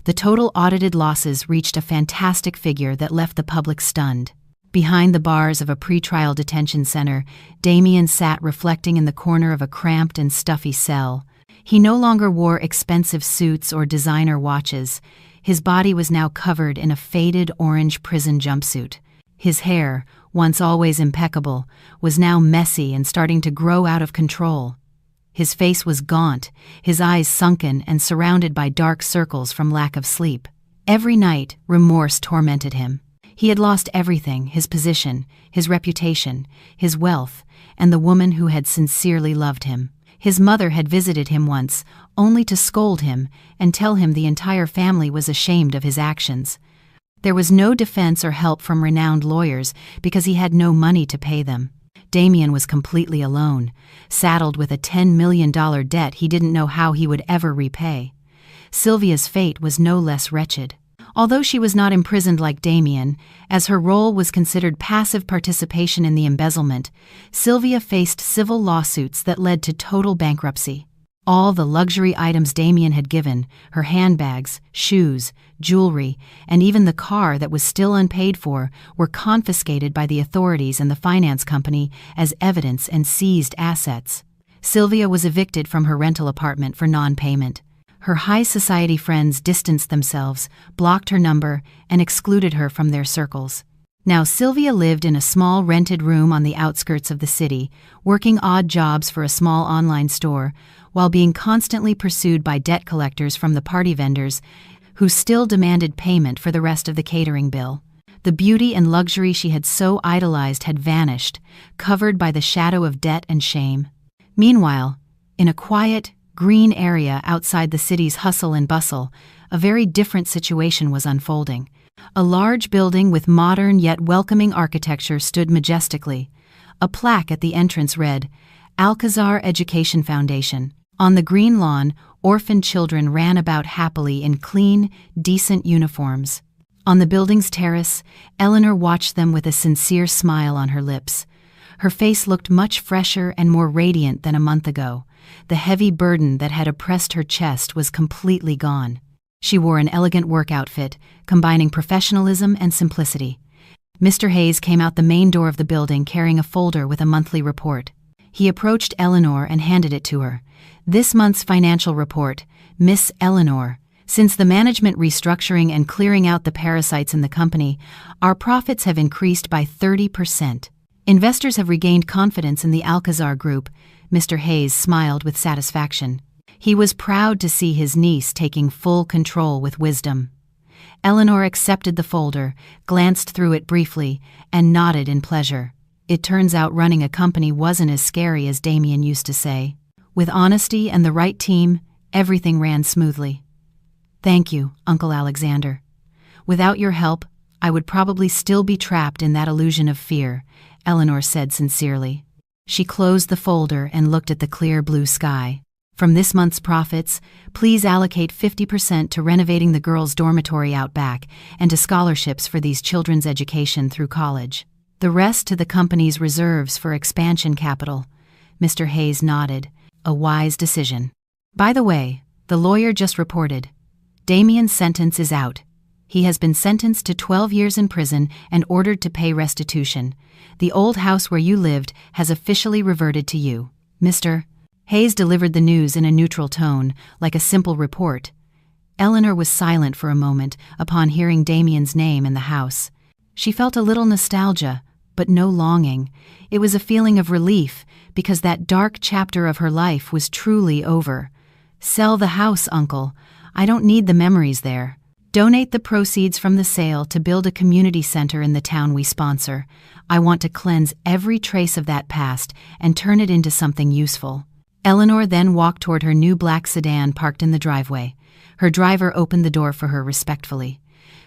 The total audited losses reached a fantastic figure that left the public stunned. Behind the bars of a pretrial detention center, Damien sat reflecting in the corner of a cramped and stuffy cell. He no longer wore expensive suits or designer watches. His body was now covered in a faded orange prison jumpsuit. His hair, once always impeccable, was now messy and starting to grow out of control. His face was gaunt, his eyes sunken and surrounded by dark circles from lack of sleep. Every night, remorse tormented him. He had lost everything: his position, his reputation, his wealth, and the woman who had sincerely loved him. His mother had visited him once, only to scold him and tell him the entire family was ashamed of his actions. There was no defense or help from renowned lawyers because he had no money to pay them. Damien was completely alone, saddled with a $10 million debt he didn't know how he would ever repay. Sylvia's fate was no less wretched. Although she was not imprisoned like Damien, as her role was considered passive participation in the embezzlement, Sylvia faced civil lawsuits that led to total bankruptcy. All the luxury items Damien had given, her handbags, shoes, jewelry, and even the car that was still unpaid for, were confiscated by the authorities and the finance company as evidence and seized assets. Sylvia was evicted from her rental apartment for non-payment. Her high society friends distanced themselves, blocked her number, and excluded her from their circles. Now Sylvia lived in a small rented room on the outskirts of the city, working odd jobs for a small online store, while being constantly pursued by debt collectors from the party vendors, who still demanded payment for the rest of the catering bill. The beauty and luxury she had so idolized had vanished, covered by the shadow of debt and shame. Meanwhile, in a quiet, green area outside the city's hustle and bustle, a very different situation was unfolding. A large building with modern yet welcoming architecture stood majestically. A plaque at the entrance read, "Alcazar Education Foundation." On the green lawn, orphaned children ran about happily in clean, decent uniforms. On the building's terrace, Eleanor watched them with a sincere smile on her lips. Her face looked much fresher and more radiant than a month ago. The heavy burden that had oppressed her chest was completely gone. She wore an elegant work outfit, combining professionalism and simplicity. Mr. Hayes came out the main door of the building carrying a folder with a monthly report. He approached Eleanor and handed it to her. "This month's financial report, Miss Eleanor. Since the management restructuring and clearing out the parasites in the company, our profits have increased by 30%. Investors have regained confidence in the Alcazar Group." Mr. Hayes smiled with satisfaction. He was proud to see his niece taking full control with wisdom. Eleanor accepted the folder, glanced through it briefly, and nodded in pleasure. It turns out running a company wasn't as scary as Damien used to say. With honesty and the right team, everything ran smoothly. "Thank you, Uncle Alexander. Without your help, I would probably still be trapped in that illusion of fear," Eleanor said sincerely. She closed the folder and looked at the clear blue sky. "From this month's profits, please allocate 50% to renovating the girls' dormitory out back and to scholarships for these children's education through college. The rest to the company's reserves for expansion capital." Mr. Hayes nodded. "A wise decision. By the way, the lawyer just reported. Damien's sentence is out. He has been sentenced to 12 years in prison and ordered to pay restitution. The old house where you lived has officially reverted to you. Mr. Hayes delivered the news in a neutral tone, like a simple report. Eleanor was silent for a moment upon hearing Damien's name in the house. She felt a little nostalgia, but no longing. It was a feeling of relief, because that dark chapter of her life was truly over. "Sell the house, Uncle. I don't need the memories there. Donate the proceeds from the sale to build a community center in the town we sponsor. I want to cleanse every trace of that past and turn it into something useful." Eleanor then walked toward her new black sedan parked in the driveway. Her driver opened the door for her respectfully.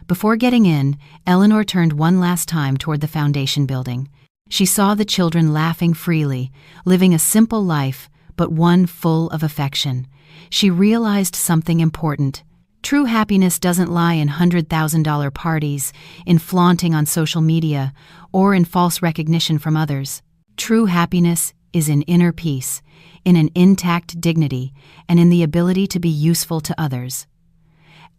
Before getting in, Eleanor turned one last time toward the foundation building. She saw the children laughing freely, living a simple life, but one full of affection. She realized something important. True happiness doesn't lie in $100,000 parties, in flaunting on social media, or in false recognition from others. True happiness is in inner peace, in an intact dignity, and in the ability to be useful to others.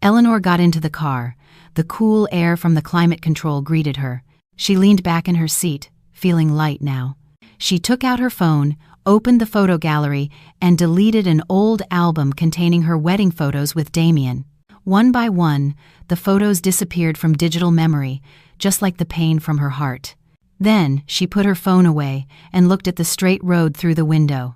Eleanor got into the car. The cool air from the climate control greeted her. She leaned back in her seat, feeling light now. She took out her phone, opened the photo gallery, and deleted an old album containing her wedding photos with Damien. One by one, the photos disappeared from digital memory, just like the pain from her heart. Then she put her phone away and looked at the straight road through the window.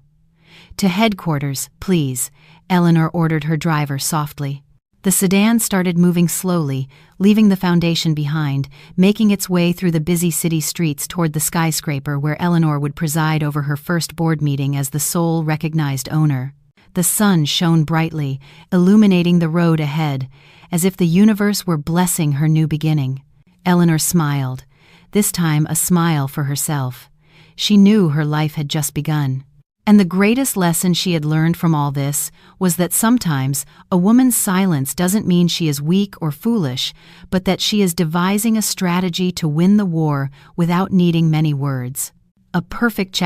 "To headquarters, please," Eleanor ordered her driver softly. The sedan started moving slowly, leaving the foundation behind, making its way through the busy city streets toward the skyscraper where Eleanor would preside over her first board meeting as the sole recognized owner. The sun shone brightly, illuminating the road ahead, as if the universe were blessing her new beginning. Eleanor smiled, this time a smile for herself. She knew her life had just begun. And the greatest lesson she had learned from all this was that sometimes a woman's silence doesn't mean she is weak or foolish, but that she is devising a strategy to win the war without needing many words. A perfect check.